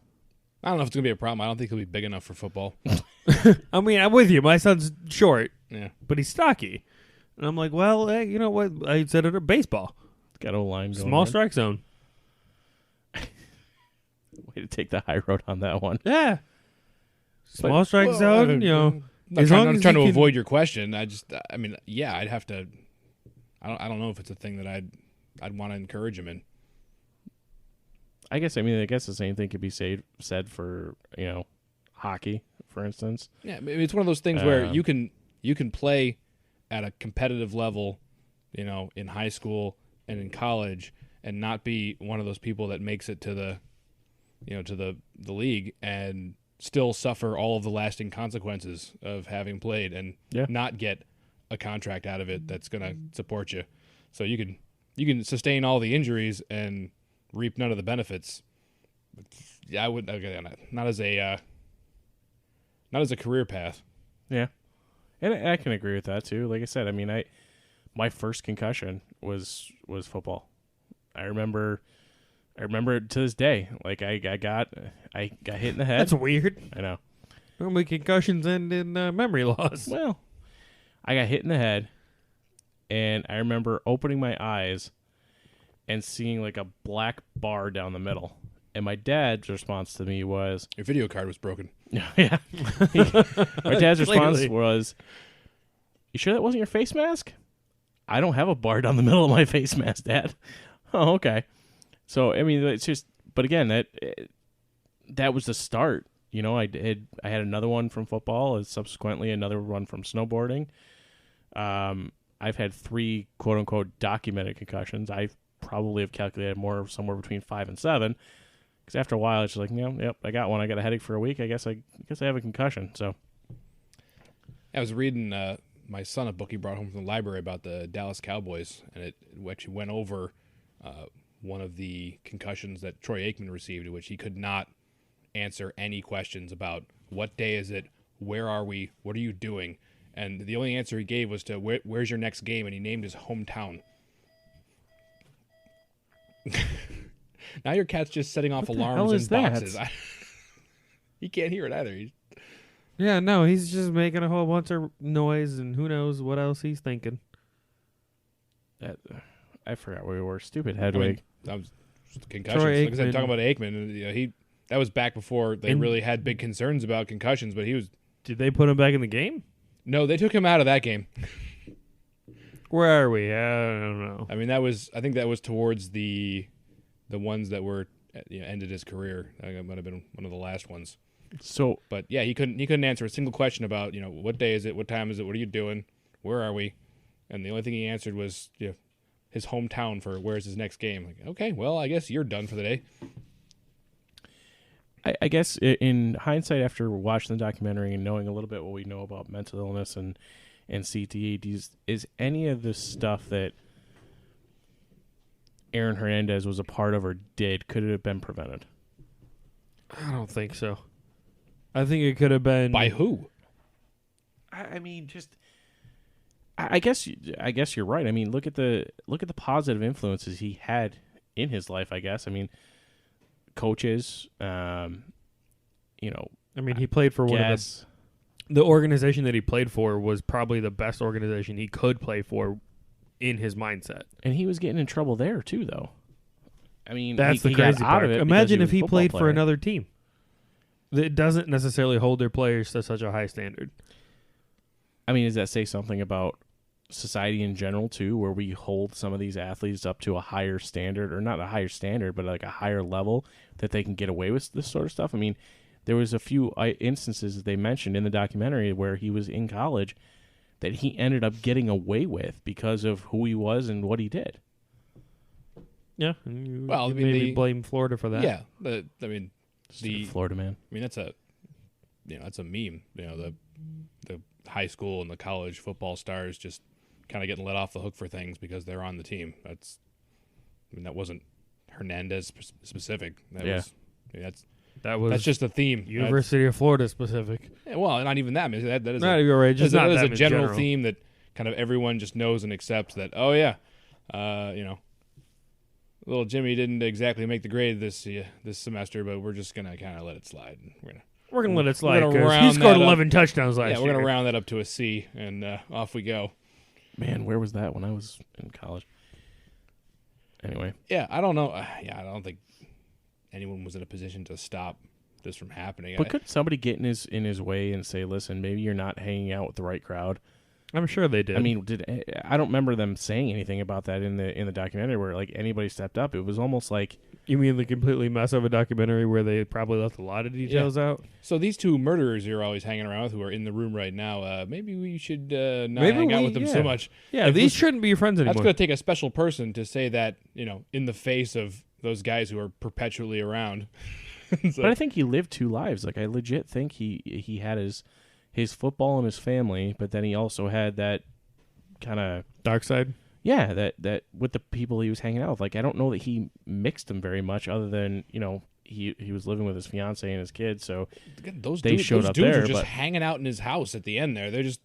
I don't know if it's going to be a problem. I don't think he'll be big enough for football. I mean, I'm with you. My son's short, Yeah. but he's stocky. And I'm like, well, you know what? I said it at baseball. Got O-line going Small on. strike zone. Way to take the high road on that one. Yeah. Small strike zone, you know. I'm as long not as trying you to can- avoid your question. I mean, yeah, I'd have to. I don't know if it's a thing that I'd want to encourage him in. I guess the same thing could be said for, hockey, for instance. Yeah, I mean, it's one of those things where you can play at a competitive level, in high school and in college, and not be one of those people that makes it to the, to the league and still suffer all of the lasting consequences of having played and not get a contract out of it that's going to support you. So you can sustain all the injuries and reap none of the benefits. Yeah, I would not as a career path. Yeah. And I can agree with that too. Like I said, I mean, my first concussion was football. I remember it to this day. Like I got hit in the head. That's weird. I know. Normally concussions end in memory loss. Well, I got hit in the head, and I remember opening my eyes and seeing like a black bar down the middle. And my dad's response to me was, Your video card was broken. yeah. My dad's response Clearly. was, "You sure that wasn't your face mask?" "I don't have a bar down the middle of my face mask, Dad." "Oh, okay." So, I mean, it's just, but again, that was the start. I had another one from football and subsequently another one from snowboarding. I've had 3 quote unquote documented concussions. I probably have calculated somewhere between 5 and 7. Because after a while, it's just like, yep, I got one. I got a headache for a week. I guess I have a concussion. So I was reading my son a book he brought home from the library about the Dallas Cowboys, and it actually went over one of the concussions that Troy Aikman received, in which he could not answer any questions about what day is it, where are we, what are you doing, and the only answer he gave was to where's your next game, and he named his hometown. Now your cat's just setting off What the hell alarms is in that? boxes. He can't hear it either. Yeah, no, he's just making a whole bunch of noise, and who knows what else he's thinking. I forgot where we were. Stupid Hedwig. That was concussions. Troy Like I said, Aikman. talking about Aikman, and that was back before they really had big concerns about concussions. But he was Did they put him back in the game? no, they took him out of that game. Where are we? I don't know. I mean, I think that was towards the ones that were ended his career. I think it might have been one of the last ones. So But yeah, he couldn't answer a single question about what day is it, what time is it, what are you doing, where are we, and the only thing he answered was his hometown for where's his next game. Like, okay, well, I guess you're done for the day. I guess in hindsight, after watching the documentary and knowing a little bit what we know about mental illness and CTE, is any of this stuff that Aaron Hernandez was a part of or could it have been prevented? I don't think so. I think it could have been By who? I mean, just I guess you're right. I mean, look at the positive influences he had in his life. I guess. I mean, coaches. I mean, he played for one of Yes. the organization that he played for was probably the best organization he could play for in his mindset. And he was getting in trouble there too, though. I mean, That's he the got crazy out part. of it. Imagine because if he was a football played for player. another team that doesn't necessarily hold their players to such a high standard. I mean, does that say something about society in general too, where we hold some of these athletes up to a higher standard, or not a higher standard, but like a higher level that they can get away with this sort of stuff? I mean, there was a few instances that they mentioned in the documentary where he was in college that he ended up getting away with because of who he was and what he did. Yeah. And you, Well, you I mean, maybe the- blame Florida for that. Yeah, I mean, Stupid Florida man. that's a meme. The high school and the college football stars just kind of getting let off the hook for things because they're on the team. That wasn't Hernandez specific. That was That's just a theme. University of Florida specific. Well, not even that. I mean, that is Not you're right. Just not that is them a in general general. theme that kind of everyone just knows and accepts that. Oh yeah, little Jimmy didn't exactly make the grade this semester, but we're just gonna kind of let it slide. And We're gonna let it We're slide gonna because he round scored that up. 11 touchdowns last yeah, we're year. gonna round that up to a C, and off we go. Man, where was that when I was in college? Anyway, Yeah, I don't know. I don't think anyone was in a position to stop this from happening. But could somebody get in his way and say, "Listen, maybe you're not hanging out with the right crowd"? I'm sure they did. I mean, I don't remember them saying anything about that in the documentary where like anybody stepped up. It was almost like, you mean the completely mess of a documentary where they probably left a lot of details out? So these two murderers you're always hanging around with, who are in the room right now, maybe we should not hang out with them so much. Yeah, these shouldn't be your friends anymore. That's going to take a special person to say that, in the face of those guys who are perpetually around. But I think he lived two lives. Like I legit think he had his football and his family, but then he also had that kind of dark side. Yeah, that with the people he was hanging out with. Like I don't know that he mixed them very much, other than he was living with his fiance and his kids, so those they dudes, showed those up dudes there. Were just but hanging out in his house at the end there. They're just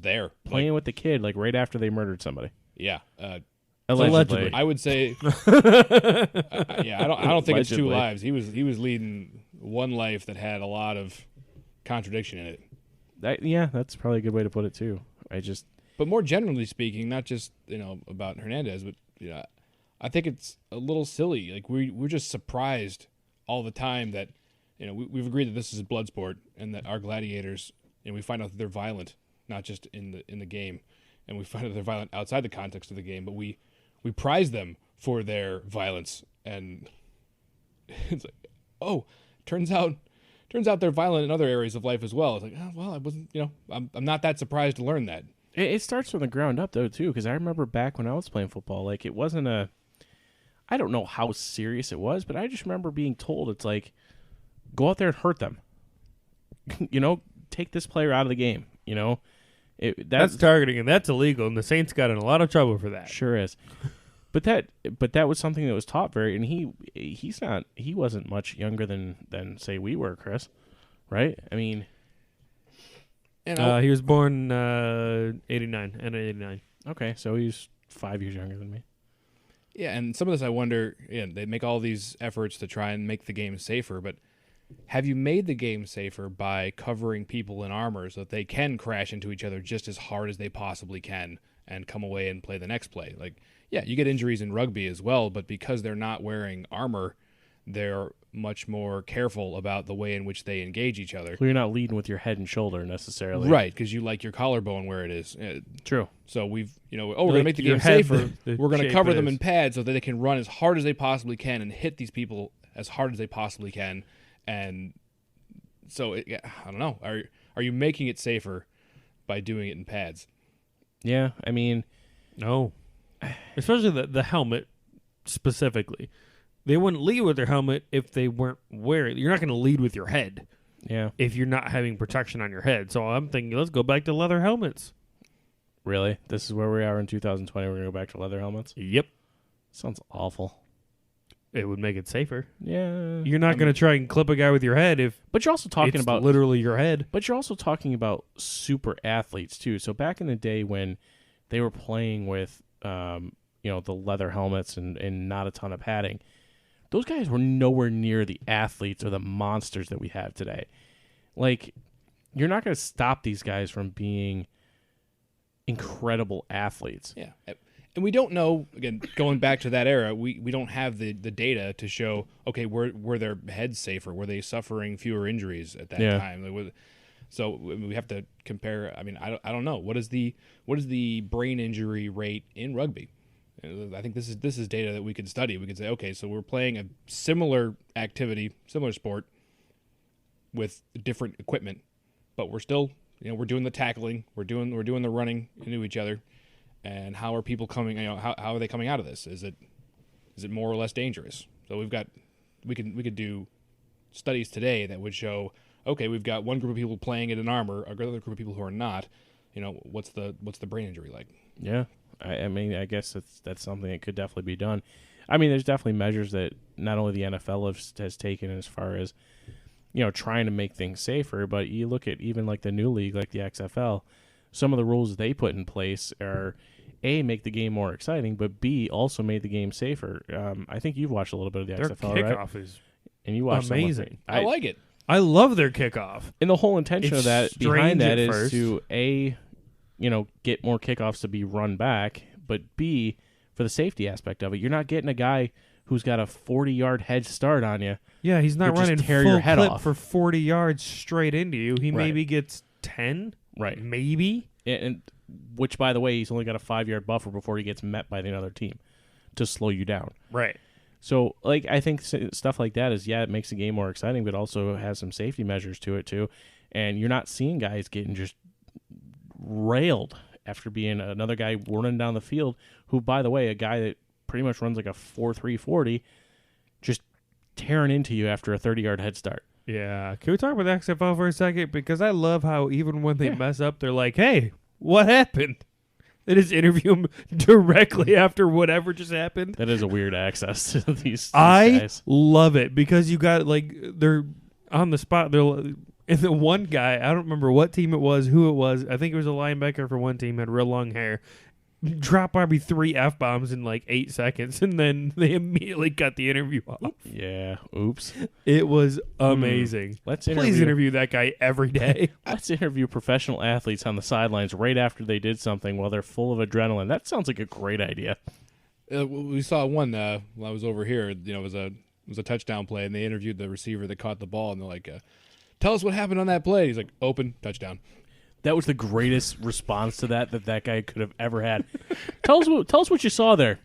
there playing with the kid, like right after they murdered somebody. Yeah. Allegedly. I would say, I don't think it's two Allegedly. lives. He was leading one life that had a lot of contradiction in it. That's probably a good way to put it too. But more generally speaking, not just about Hernandez, but I think it's a little silly. Like we're just surprised all the time that we've agreed that this is a blood sport and that our gladiators, we find out that they're violent, not just in the game, and we find out they're violent outside the context of the game, but we prize them for their violence, and it's like, oh, turns out they're violent in other areas of life as well. It's like, oh, well, I wasn't, I'm not that surprised to learn that. It starts from the ground up though too, because I remember back when I was playing football, like it wasn't I don't know how serious it was, but I just remember being told it's like, go out there and hurt them. Take this player out of the game. That's targeting, and that's illegal, and the Saints got in a lot of trouble for that. Sure is. But that was something that was taught and he wasn't much younger than say we were, Chris, right? I mean, he was born 89, end of 89. Okay, so he's 5 years younger than me. Yeah, and some of this I wonder, they make all these efforts to try and make the game safer, but have you made the game safer by covering people in armor so that they can crash into each other just as hard as they possibly can and come away and play the next play? Like, yeah, you get injuries in rugby as well, but because they're not wearing armor, they're much more careful about the way in which they engage each other. Well, you're not leading with your head and shoulder necessarily. Right, because you like your collarbone where it is. True. So we're going to make the game safer. We're going to cover them in pads so that they can run as hard as they possibly can and hit these people as hard as they possibly can. And so, I don't know. Are you making it safer by doing it in pads? Yeah, I mean, no. Especially the helmet specifically. They wouldn't lead with their helmet if they weren't wearing. You're not going to lead with your head. Yeah. If you're not having protection on your head. So I'm thinking, let's go back to leather helmets. Really? This is where we are in 2020. We're going to go back to leather helmets? Yep. Sounds awful. It would make it safer. Yeah. You're not going to try and clip a guy with your head if but you're also talking it's about literally your head. But you're also talking about super athletes too. So back in the day when they were playing with the leather helmets and not a ton of padding, those guys were nowhere near the athletes or the monsters that we have today. Like, you're not going to stop these guys from being incredible athletes. Yeah. And we don't know, again, going back to that era, we don't have the data to show, okay, were their heads safer? Were they suffering fewer injuries at that time? So we have to compare. I mean, I don't know. What is the brain injury rate in rugby? I think this is data that we could study. We could say, okay, so we're playing a similar activity, similar sport with different equipment, but we're still, we're doing the tackling, we're doing the running into each other. And how are people coming? How are they coming out of this? Is it more or less dangerous? So we could do studies today that would show, okay, we've got one group of people playing it in armor, another group of people who are not. What's the brain injury like? Yeah, I mean, I guess that's something that could definitely be done. I mean, there's definitely measures that not only the NFL has taken as far as trying to make things safer, but you look at even like the new league, like the XFL. Some of the rules they put in place are A, make the game more exciting, but B, also made the game safer. I think you've watched a little bit of the XFL, right? Their kickoff is and you watched amazing. I like it. I love their kickoff. And the whole intention It's of that strange behind that at is first. to A, get more kickoffs to be run back, but B, for the safety aspect of it, you're not getting a guy who's got a 40-yard head start on you. Yeah, he's not Would just running tear full your head clip off. for 40 yards straight into you. He Right. maybe gets 10, Right. maybe. And which, by the way, he's only got a 5-yard buffer before he gets met by the other team to slow you down. Right. So, like, I think stuff like that is, it makes the game more exciting, but also has some safety measures to it, too. And you're not seeing guys getting just railed after being another guy running down the field who, by the way, a guy that pretty much runs like a 4.3 40, just tearing into you after a 30-yard head start. Yeah. Can we talk about the XFL for a second? Because I love how even when they mess up, they're like, hey, what happened? They just interview him directly after whatever just happened. That is a weird access to these I guys. love it because you got, like, they're on the spot. And the one guy, I don't remember what team it was, who it was. I think it was a linebacker for one team, had real long hair. Drop probably 3 F-bombs in like 8 seconds, and then they immediately cut the interview off. Yeah. Oops. It was amazing. Let's Please interview that guy every day. Let's interview professional athletes on the sidelines right after they did something while they're full of adrenaline. That sounds like a great idea. We saw one while I was over here. You know, it was a touchdown play, and they interviewed the receiver that caught the ball, and they're like, "Tell us what happened on that play." He's like, "Open, touchdown." That was the greatest response to that guy could have ever had. Tell us what you saw there.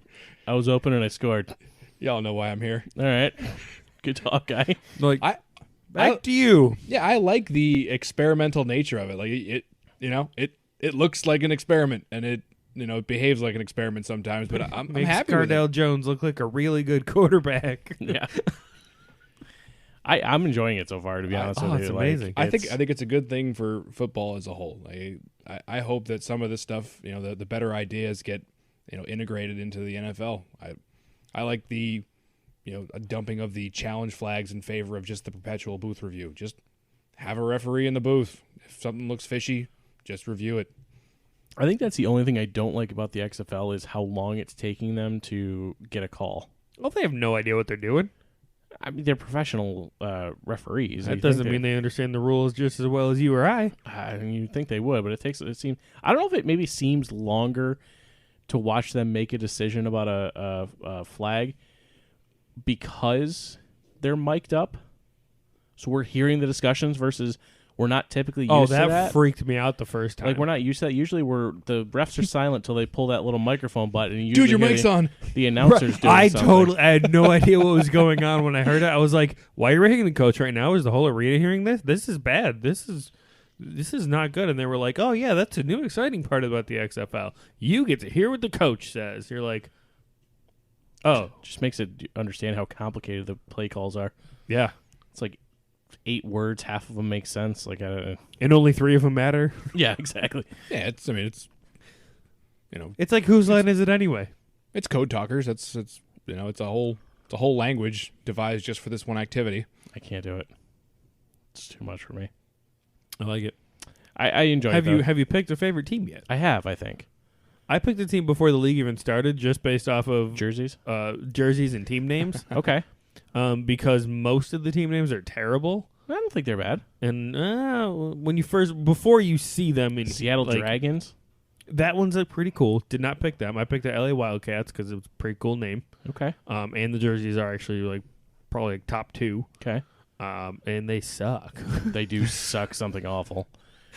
I was open and I scored. Y'all know why I'm here. All right. Good talk, guy. Like, I back to you. Yeah, I like the experimental nature of it. Like it looks like an experiment, and it behaves like an experiment sometimes. But I'm Makes happy with Cardale it. Jones look like a really good quarterback. Yeah. I'm enjoying it so far, to be honest with you. it's amazing. I think it's a good thing for football as a whole. I hope that some of this stuff, the better ideas get integrated into the NFL. I like the a dumping of the challenge flags in favor of just the perpetual booth review. Just have a referee in the booth. If something looks fishy, just review it. I think that's the only thing I don't like about the XFL is how long it's taking them to get a call. Well, they have no idea what they're doing. I mean, they're professional referees. That doesn't mean they understand the rules just as well as you or I. I mean, you'd think they would, but it seems. I don't know if it maybe seems longer to watch them make a decision about a flag because they're mic'd up. So we're hearing the discussions versus we're not typically used to that. Oh, that freaked me out the first time. Like, we're not used to that. Usually the refs are silent till they pull that little microphone button. And you Dude, your hear mic's on. The announcers doing I something. had no idea what was going on when I heard it. I was like, why are you rating the coach right now? Is the whole arena hearing this? This is bad. This is not good. And they were like, oh, yeah, that's a new exciting part about the XFL. You get to hear what the coach says. You're like, oh. Just makes it understand how complicated the play calls are. Yeah. It's like 8 words, half of them make sense. Like, And only 3 of them matter. yeah, exactly. Yeah, it's It's like, whose line is it anyway? it's code talkers. It's a whole language devised just for this one activity. I can't do it. It's too much for me. I like it. I enjoy Have it. you a favorite favorite team yet? I have, I think. I picked a team before the league even started, just based off of Jerseys? jerseys and team names. Okay. Because most of the team names are terrible. I don't think they're bad. And before you see them in Seattle like, Dragons? that one's pretty cool. Did not pick them. I picked the LA Wildcats because it was a pretty cool name. Okay. And the jerseys are actually like probably like top 2. Okay. And they suck. They do suck something awful.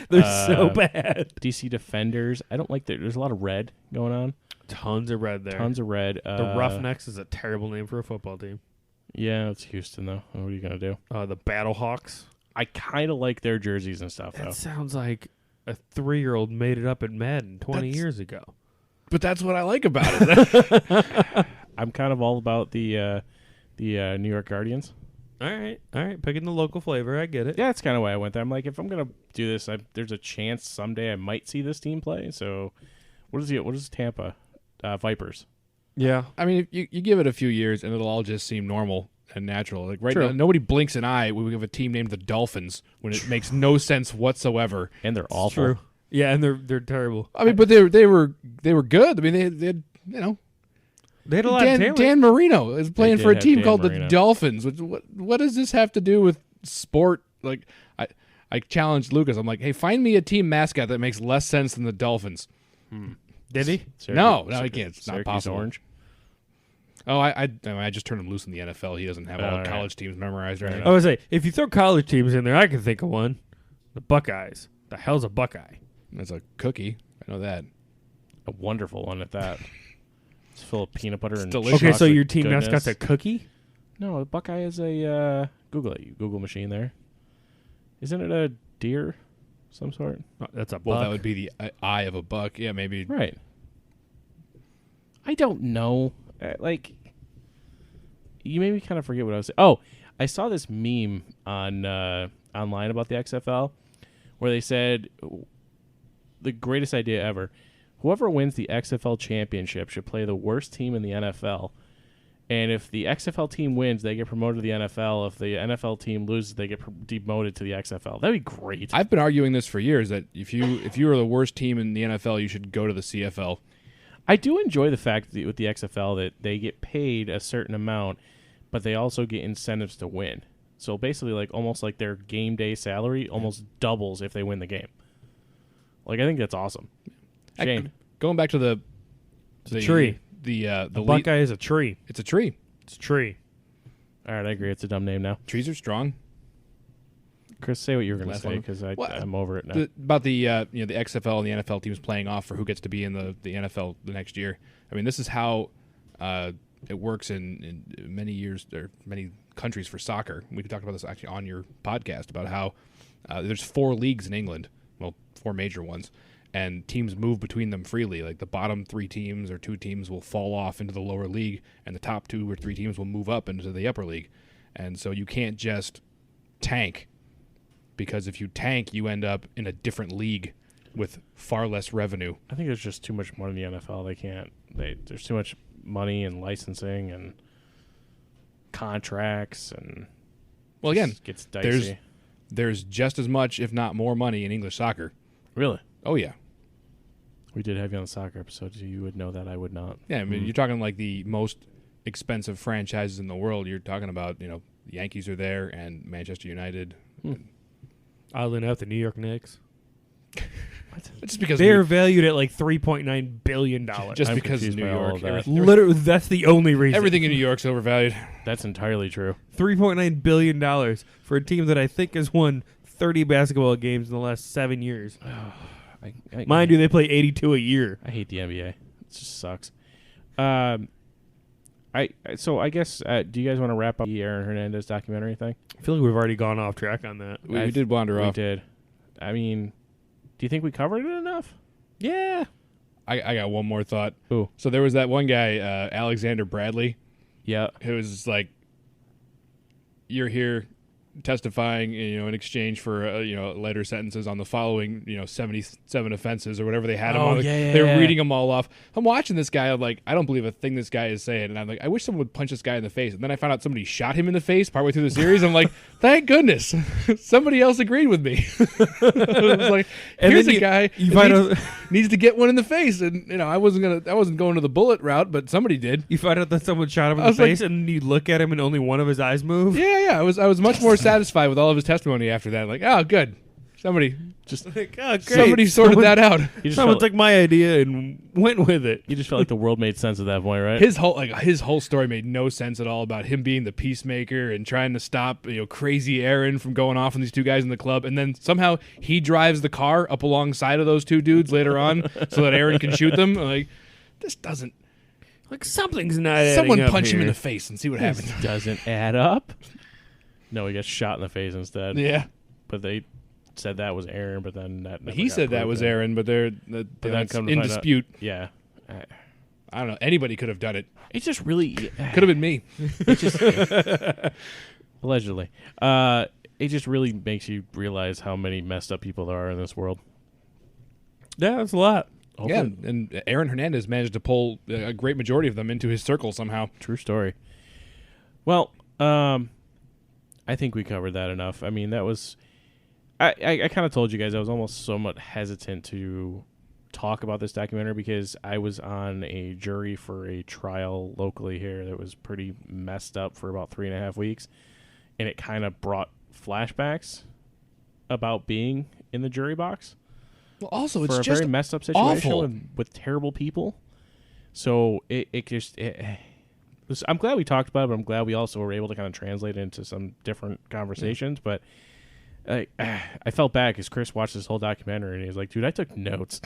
They're so bad. DC Defenders. I don't like that. There's a lot of red going on. Tons of red there. Tons of red. The Roughnecks is a terrible name for a football team. Yeah, it's Houston, though. What are you going to do? The Battlehawks. I kind of like their jerseys and stuff, though. That sounds like a 3-year-old made it up in Madden 20 years ago. But that's what I like about it. I'm kind of all about the New York Guardians. All right. Picking the local flavor. I get it. Yeah, that's kind of why I went there. I'm like, if I'm gonna do this, there's a chance someday I might see this team play. So, what is Tampa Vipers? Yeah. I mean, you give it a few years, and it'll all just seem normal and natural. Like True. now, nobody blinks an eye when we have a team named the Dolphins when it makes no sense whatsoever. And they're awful. True. Yeah, and they're terrible. I mean, but they were good. I mean, they had, They had a lot of talent. Dan Marino is playing did for a have team Dan called Marino. the Dolphins. What does this have to do with sport? Like, I challenged Lucas. I'm like, hey, find me a team mascot that makes less sense than the Dolphins. Did he? No, he can't. It's not Syracuse possible. Orange. Oh, I just turned him loose in the NFL. He doesn't have all the right. college teams memorized right I now. would say, if you throw college teams in there, I can think of one. The Buckeyes. The hell's a Buckeye? That's a cookie. I know that. A wonderful one at that. It's full of peanut butter and delicious. Okay, so chocolate your team goodness. mascot's a cookie? No, a Buckeye is a Google it. You Google machine there. Isn't it a deer, some sort? Oh, that's a Well, buck. that would be the eye of a buck. Yeah, maybe. Right. I don't know. You made me kind of forget what I was saying. Oh, I saw this meme on online about the XFL where they said the greatest idea ever. Whoever wins the XFL championship should play the worst team in the NFL. And if the XFL team wins, they get promoted to the NFL. If the NFL team loses, they get demoted to the XFL. That'd be great. I've been arguing this for years that if you are the worst team in the NFL, you should go to the CFL. I do enjoy the fact that with the XFL that they get paid a certain amount, but they also get incentives to win. So basically, almost like their game day salary almost doubles if they win the game. I think that's awesome. Shane, Going back to the tree. The A lead- Buckeye is a tree. It's a tree. It's a tree. all right, I agree. It's a dumb name now. Trees are strong. Chris, say what you were going to Last say one. because Well, I'm over it now. About the the XFL and the NFL teams playing off for who gets to be in the NFL the next year. I mean, this is how it works in many years or many countries for soccer. We talked about this actually on your podcast about how there's 4 leagues in England, well, 4 major ones, and teams move between them freely. Like the bottom 3 teams or 2 teams will fall off into the lower league, and the top 2 or 3 teams will move up into the upper league. And so you can't just tank, because if you tank, you end up in a different league with far less revenue. I think there's just too much money in the NFL. They can't. There's too much money and licensing and contracts and. Well, again, just gets dicey. there's just as much, if not more, money in English soccer. Really? Oh yeah, We did have you on the soccer episode, so you would know that. I would not. yeah. I mean, you're talking like the most expensive franchises in the world. You're talking about the Yankees are there and Manchester United. Oddly enough, the New York Knicks. Just because They're valued at like $3.9 billion. just I'm because confused New by all York. of that. Literally, that's the only reason. Everything in New York's overvalued. That's entirely true. $3.9 billion for a team that I think has won 30 basketball games in the last 7 years. Mind you, they play 82 a year. I hate the NBA. It just sucks. So I guess do you guys want to wrap up the Aaron Hernandez documentary thing? I feel like we've already gone off track on that. We did wander We off. did. I mean, do you think we covered it enough? Yeah. I got one more thought. Ooh. So there was that one guy, Alexander Bradley, Yeah. who was like, "You're here testifying, in exchange for lighter sentences on the following 77 offenses or whatever they had him Oh, on." Like, yeah, they were yeah. reading them all off. I'm watching this guy. I'm like, I don't believe a thing this guy is saying, and I'm like, I wish someone would punch this guy in the face. And then I found out somebody shot him in the face partway through the series. I'm like, thank goodness, somebody else agreed with me. I was like, And here's then a guy you who find needs, out needs to get one in the face, and I wasn't going to the bullet route, but somebody did. you find out that someone shot him in I the was like- face, and you look at him, and only one of his eyes move. Yeah. I was much more satisfied with all of his testimony after that. Like, oh, good. Somebody Like, oh, great. sorted that out. You just Someone felt, took my idea and went with it. you just felt like the world made sense at that point, right? His whole story made no sense at all about him being the peacemaker and trying to stop crazy Aaron from going off on these 2 guys in the club, and then somehow he drives the car up alongside of those 2 dudes later on so that Aaron can shoot them. Like, this doesn't. Like, something's not adding Someone up punch him in here. the face and see what happens. Doesn't add up. No, he got shot in the face instead. Yeah, But they said that was Aaron, but then that never he got said that proven. was Aaron, but they're then that's come to in find out- dispute. Yeah. I don't know. Anybody could have done it. It's just really Could have been me. allegedly. It just really makes you realize how many messed up people there are in this world. Yeah, that's a lot. Yeah, Hopefully- and Aaron Hernandez managed to pull a great majority of them into his circle somehow. True story. Well, I think we covered that enough. I mean, that was. I kind of told you guys I was almost somewhat hesitant to talk about this documentary because I was on a jury for a trial locally here that was pretty messed up for about 3.5 weeks, and it kind of brought flashbacks about being in the jury box. Well, also, For a very messed up situation awful. with terrible people. So it just I'm glad we talked about it, but I'm glad we also were able to kind of translate it into some different conversations. But I felt bad because Chris watched this whole documentary and he was like, "Dude, I took notes."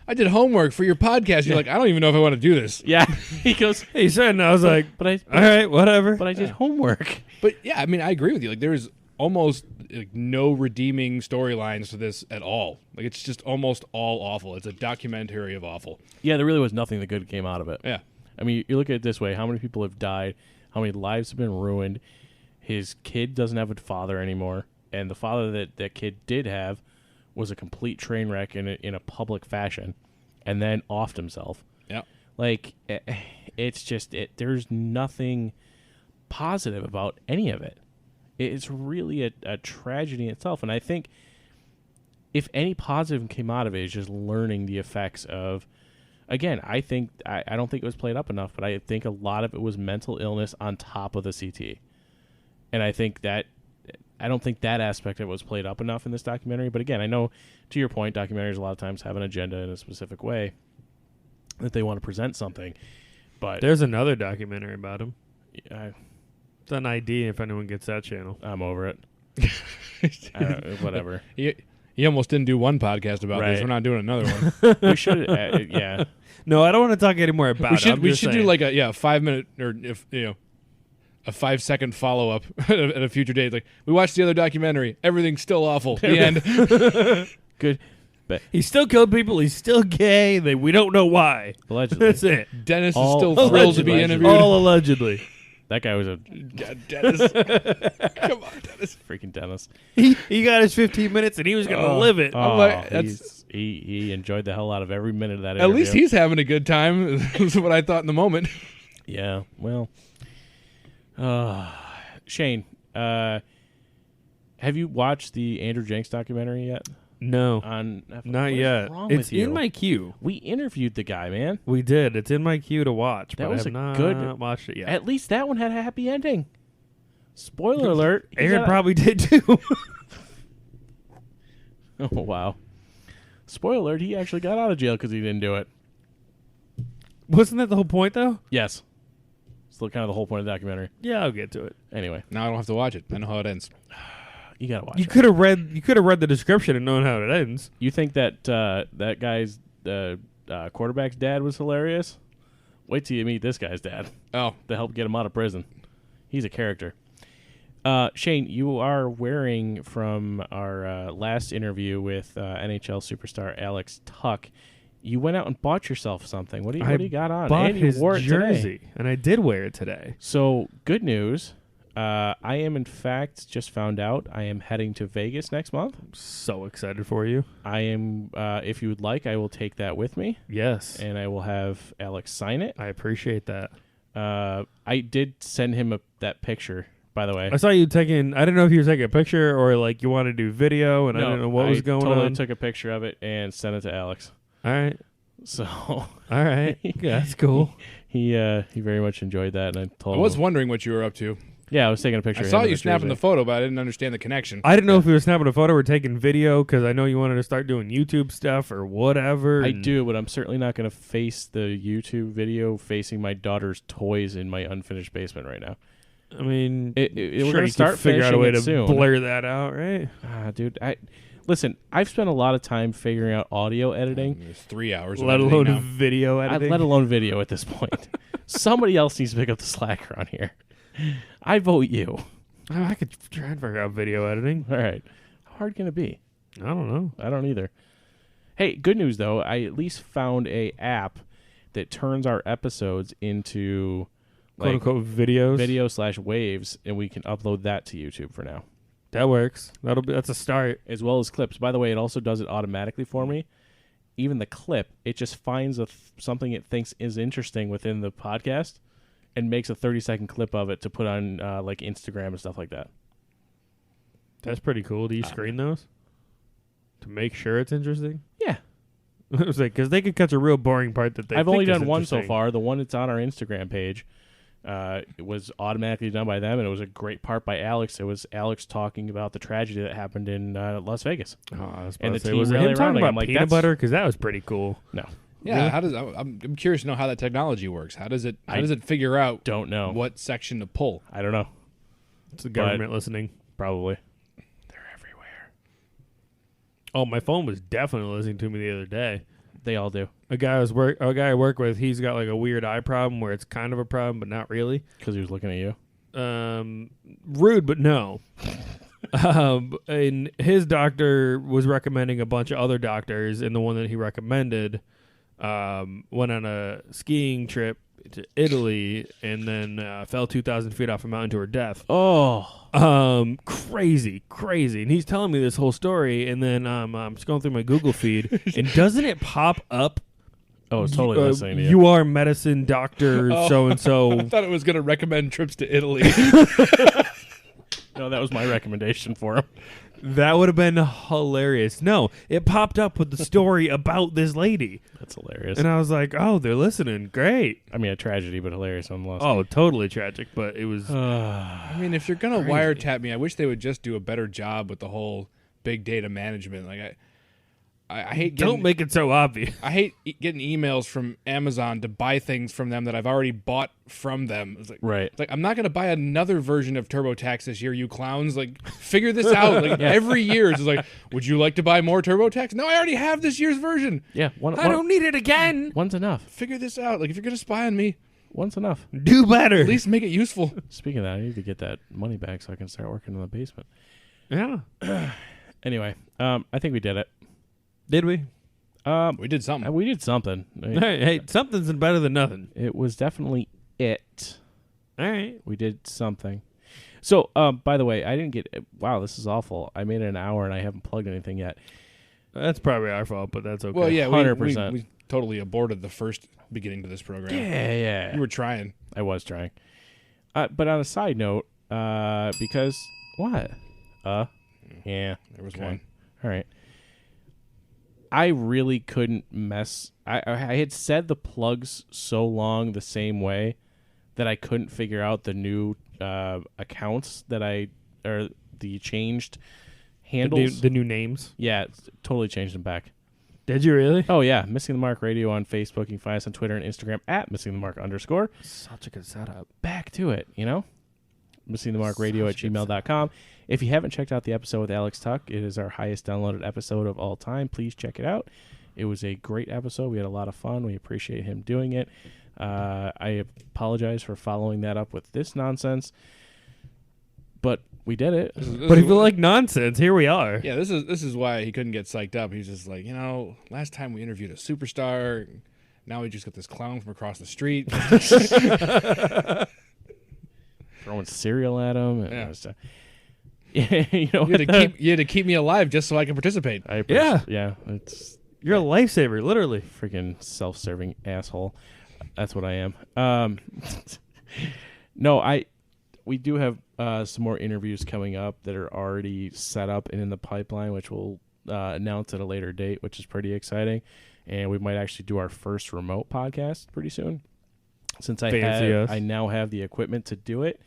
I did homework for your podcast. You're like, I don't even know if I want to do this. Yeah, he goes. He said, and I was like, But I all right, whatever. but I did homework. But yeah, I mean, I agree with you. Like, there's almost like no redeeming storylines to this at all. Like, it's just almost all awful. It's a documentary of awful. Yeah, there really was nothing that good came out of it. Yeah. I mean, you look at it this way: how many people have died? How many lives have been ruined? His kid doesn't have a father anymore, and the father that kid did have was a complete train wreck in a public fashion, and then offed himself. Yeah. Like, it's just there's nothing positive about any of it. It's really a tragedy in itself, and I think if any positive came out of it is just learning the effects of. Again, I don't think it was played up enough, but I think a lot of it was mental illness on top of the CTE. And I don't think that aspect of it was played up enough in this documentary. But again, I know, to your point, documentaries a lot of times have an agenda in a specific way that they want to present something. But There's another documentary about him. I, It's on ID if anyone gets that channel. I'm over it. Whatever. You almost didn't do one podcast about this. Right. We're not doing another one. We should, yeah. No, I don't want to talk anymore about it. we should do like a 5 minute or if a 5 second follow up at a future date. Like, we watched the other documentary. Everything's still awful. The end. Good. But He still killed people. He's still gay. We don't know why. allegedly. That's it. Dennis All is still thrilled to be allegedly. interviewed. All allegedly. That guy was a Dennis. Come on, Dennis. freaking Dennis. He got his 15 minutes and he was going to live it. Oh, like, that's- he enjoyed the hell out of every minute of that At interview. least he's having a good time, is what I thought in the moment. Yeah, well. Shane, have you watched the Andrew Jenks documentary yet? No, On not what is yet. wrong It's with you? in my queue. We interviewed the guy, man. We did. It's in my queue to watch, That but was I have a not good- watched it yet. At least that one had a happy ending. Spoiler alert. he Aaron got- probably did too. Oh, wow. Spoiler alert, he actually got out of jail because he didn't do it. Wasn't that the whole point, though? Yes. Still kind of the whole point of the documentary. Yeah, I'll get to it. Anyway, Now I don't have to watch it. I know how it ends. you got to watch You it. could have read. You could have read the description and known how it ends. You think that that guy's quarterback's dad was hilarious? Wait till you meet this guy's dad Oh, to help get him out of prison. He's a character. Shane, you are wearing from our last interview with NHL superstar Alex Tuck. You went out and bought yourself something. What do you got on? Bought And you his wore it jersey, today. and I did wear it today. So, good news. I am, in fact, just found out I am heading to Vegas next month. So excited for you. I am, if you would like, I will take that with me, Yes, and I will have Alex sign it. I appreciate that. I did send him that picture, by the way. I saw you taking. I didn't know if you were taking a picture or like you wanted to do video, and I didn't know what was going totally on. took a picture of it and sent it to Alex. All right, So all right, yeah, that's cool. he very much enjoyed that, and I told I him. was wondering what you were up to. Yeah, I was taking a picture. I of saw him in you the snapping the jersey. photo, but I didn't understand the connection. I didn't know if we were snapping a photo or taking video because I know you wanted to start doing YouTube stuff or whatever. I and- do, but I'm certainly not going to face the YouTube video facing my daughter's toys in my unfinished basement right now. I mean, We're sure, going you to could start figure out a way to soon. blur that out, right? Dude, listen. I've spent a lot of time figuring out audio editing, There's 3 hours. of Let editing alone now. video editing. let alone video at this point. Somebody else needs to pick up the slack around here. I vote you. Oh, I could try and figure out video editing. All right. How hard can it be? I don't know. I don't either. Hey, good news though. I at least found a app that turns our episodes into Quote unquote videos. video/waves, and we can upload that to YouTube for now, That works. That's a start. as well as clips. By the way, it also does it automatically for me. Even the clip, it just finds something it thinks is interesting within the podcast and makes a 30-second clip of it to put on like Instagram and stuff like that. That's pretty cool. Do you screen those to make sure it's interesting? Yeah. I was like, because they could catch a real boring part that they. I've think only is done one so interesting. far. The one that's on our Instagram page. It was automatically done by them, and it was a great part by Alex. It was Alex talking about the tragedy that happened in Las Vegas. Oh, I was And about the to say, team was it rally him talking around it. about I'm like, peanut that's- butter? Because that was pretty cool. No, Yeah, Really? how does I'm curious to know how that technology works. How does it figure out Don't know. what section to pull? I don't know. It's the government listening. Probably. They're everywhere. Oh, my phone was definitely listening to me the other day. They all do. A guy I work with, he's got like a weird eye problem where it's kind of a problem, but not really. Because he was looking at you. Rude, but no. And his doctor was recommending a bunch of other doctors, and the one that he recommended went on a skiing trip to Italy and then fell 2,000 feet off a mountain to her death. Oh. Crazy. And he's telling me this whole story, and then I'm just going through my Google feed, and doesn't it pop up? Oh, it's totally listening to you. You are medicine doctor so-and-so. I thought it was going to recommend trips to Italy. No, that was my recommendation for him. That would have been hilarious. No, it popped up with the story about this lady. That's hilarious. And I was like, oh, they're listening. Great. I mean, a tragedy, but hilarious nonetheless. Oh, totally tragic, but it was... I mean, if you're going to wiretap me, I wish they would just do a better job with the whole big data management. Like, I hate getting... Don't make it so obvious. I hate getting emails from Amazon to buy things from them that I've already bought from them. It's like, Right. It's like, I'm not going to buy another version of TurboTax this year, you clowns. Like, figure this out. Like, every year it's like, would you like to buy more TurboTax? No, I already have this year's version. Yeah. I don't need it again. One's enough. Figure this out. Like, if you're going to spy on me, One's enough. Do better. at least make it useful. Speaking of that, I need to get that money back so I can start working in the basement. Yeah. Anyway, I think we did it. Did we? We did something. We did something. Hey, something's better than nothing. It was definitely it. All right. We did something. So, by the way, I didn't get... Wow, this is awful. I made it an hour and I haven't plugged anything yet. That's probably our fault, but that's okay. Well, yeah, 100%. we totally aborted the first beginning to this program. Yeah. You were trying. I was trying. But on a side note, because... What? Yeah. There was Okay. one. All right. I really couldn't mess... I had said the plugs so long the same way that I couldn't figure out the new accounts that or the changed handles. The new names. Yeah, it's totally changed them back. Did you really? Oh, yeah. Missing the Mark Radio on Facebook. You can find us on Twitter and Instagram at @missingthemark_. Such a good setup. Back to it, you know? missingthemarkradio at gmail.com. If you haven't checked out the episode with Alex Tuck, it is our highest downloaded episode of all time. Please check it out. It was a great episode. We had a lot of fun. We appreciate him doing it. I apologize for following that up with this nonsense, but we did it. But if you like nonsense, here we are. Yeah, this is why he couldn't get psyched up. He's just like, last time we interviewed a superstar. Now we just got this clown from across the street. Throwing cereal at him. Yeah. You You had to keep me alive just so I can participate. Yeah. It's You're a lifesaver, literally. freaking self-serving asshole. That's what I am. No, we do have some more interviews coming up that are already set up and in the pipeline, which we'll announce at a later date, which is pretty exciting. And we might actually do our first remote podcast pretty soon. Since I now have the equipment to do it.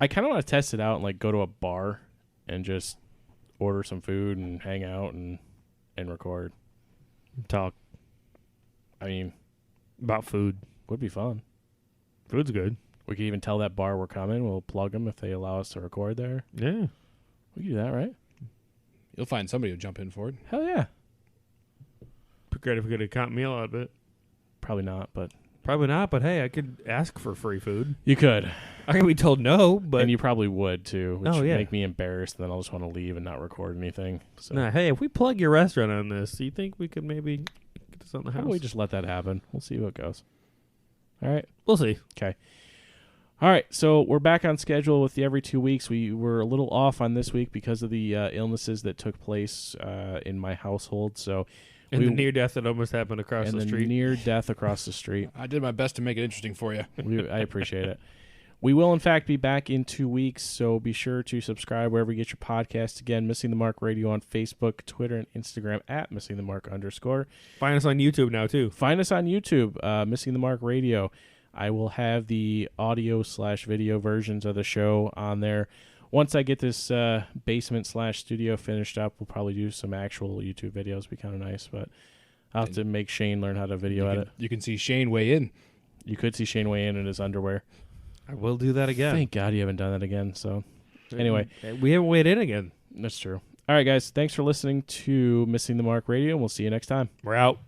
I kind of want to test it out and like go to a bar and just order some food and hang out and record. Talk I mean, about food. would be fun. Food's good. We could even tell that bar we're coming. We'll plug them if they allow us to record there. Yeah. We can do that, right? You'll find somebody to jump in for it. Hell yeah. Be great if we could have caught meal out of it. Probably not, but Probably not, but hey, I could ask for free food. you could. I can be told no, but And you probably would too, which Oh, would yeah. make me embarrassed, and then I'll just want to leave and not record anything. So nah, hey, if we plug your restaurant on this, do you think we could maybe get this on the how house? about we just let that happen? We'll see how it goes. All right. We'll see. Okay. All right, so we're back on schedule with the every 2 weeks. We were a little off on this week because of the illnesses that took place in my household. So And the near death that almost happened across and the the street. near death across the street. I did my best to make it interesting for you. I appreciate it. We will, in fact, be back in 2 weeks, so be sure to subscribe wherever you get your podcast. Again, Missing the Mark Radio on Facebook, Twitter, and Instagram at @missingthemark_. Find us on YouTube now, too. Find us on YouTube, Missing the Mark Radio. I will have the audio/video versions of the show on there. Once I get this basement/studio finished up, we'll probably do some actual YouTube videos. Be kind of nice, but I'll have to make Shane learn how to video edit. You can see Shane weigh in. You could see Shane weigh in his underwear. I will do that again. Thank God you haven't done that again. So, anyway. We haven't weighed in again. That's true. All right, guys. Thanks for listening to Missing the Mark Radio, and we'll see you next time. We're out.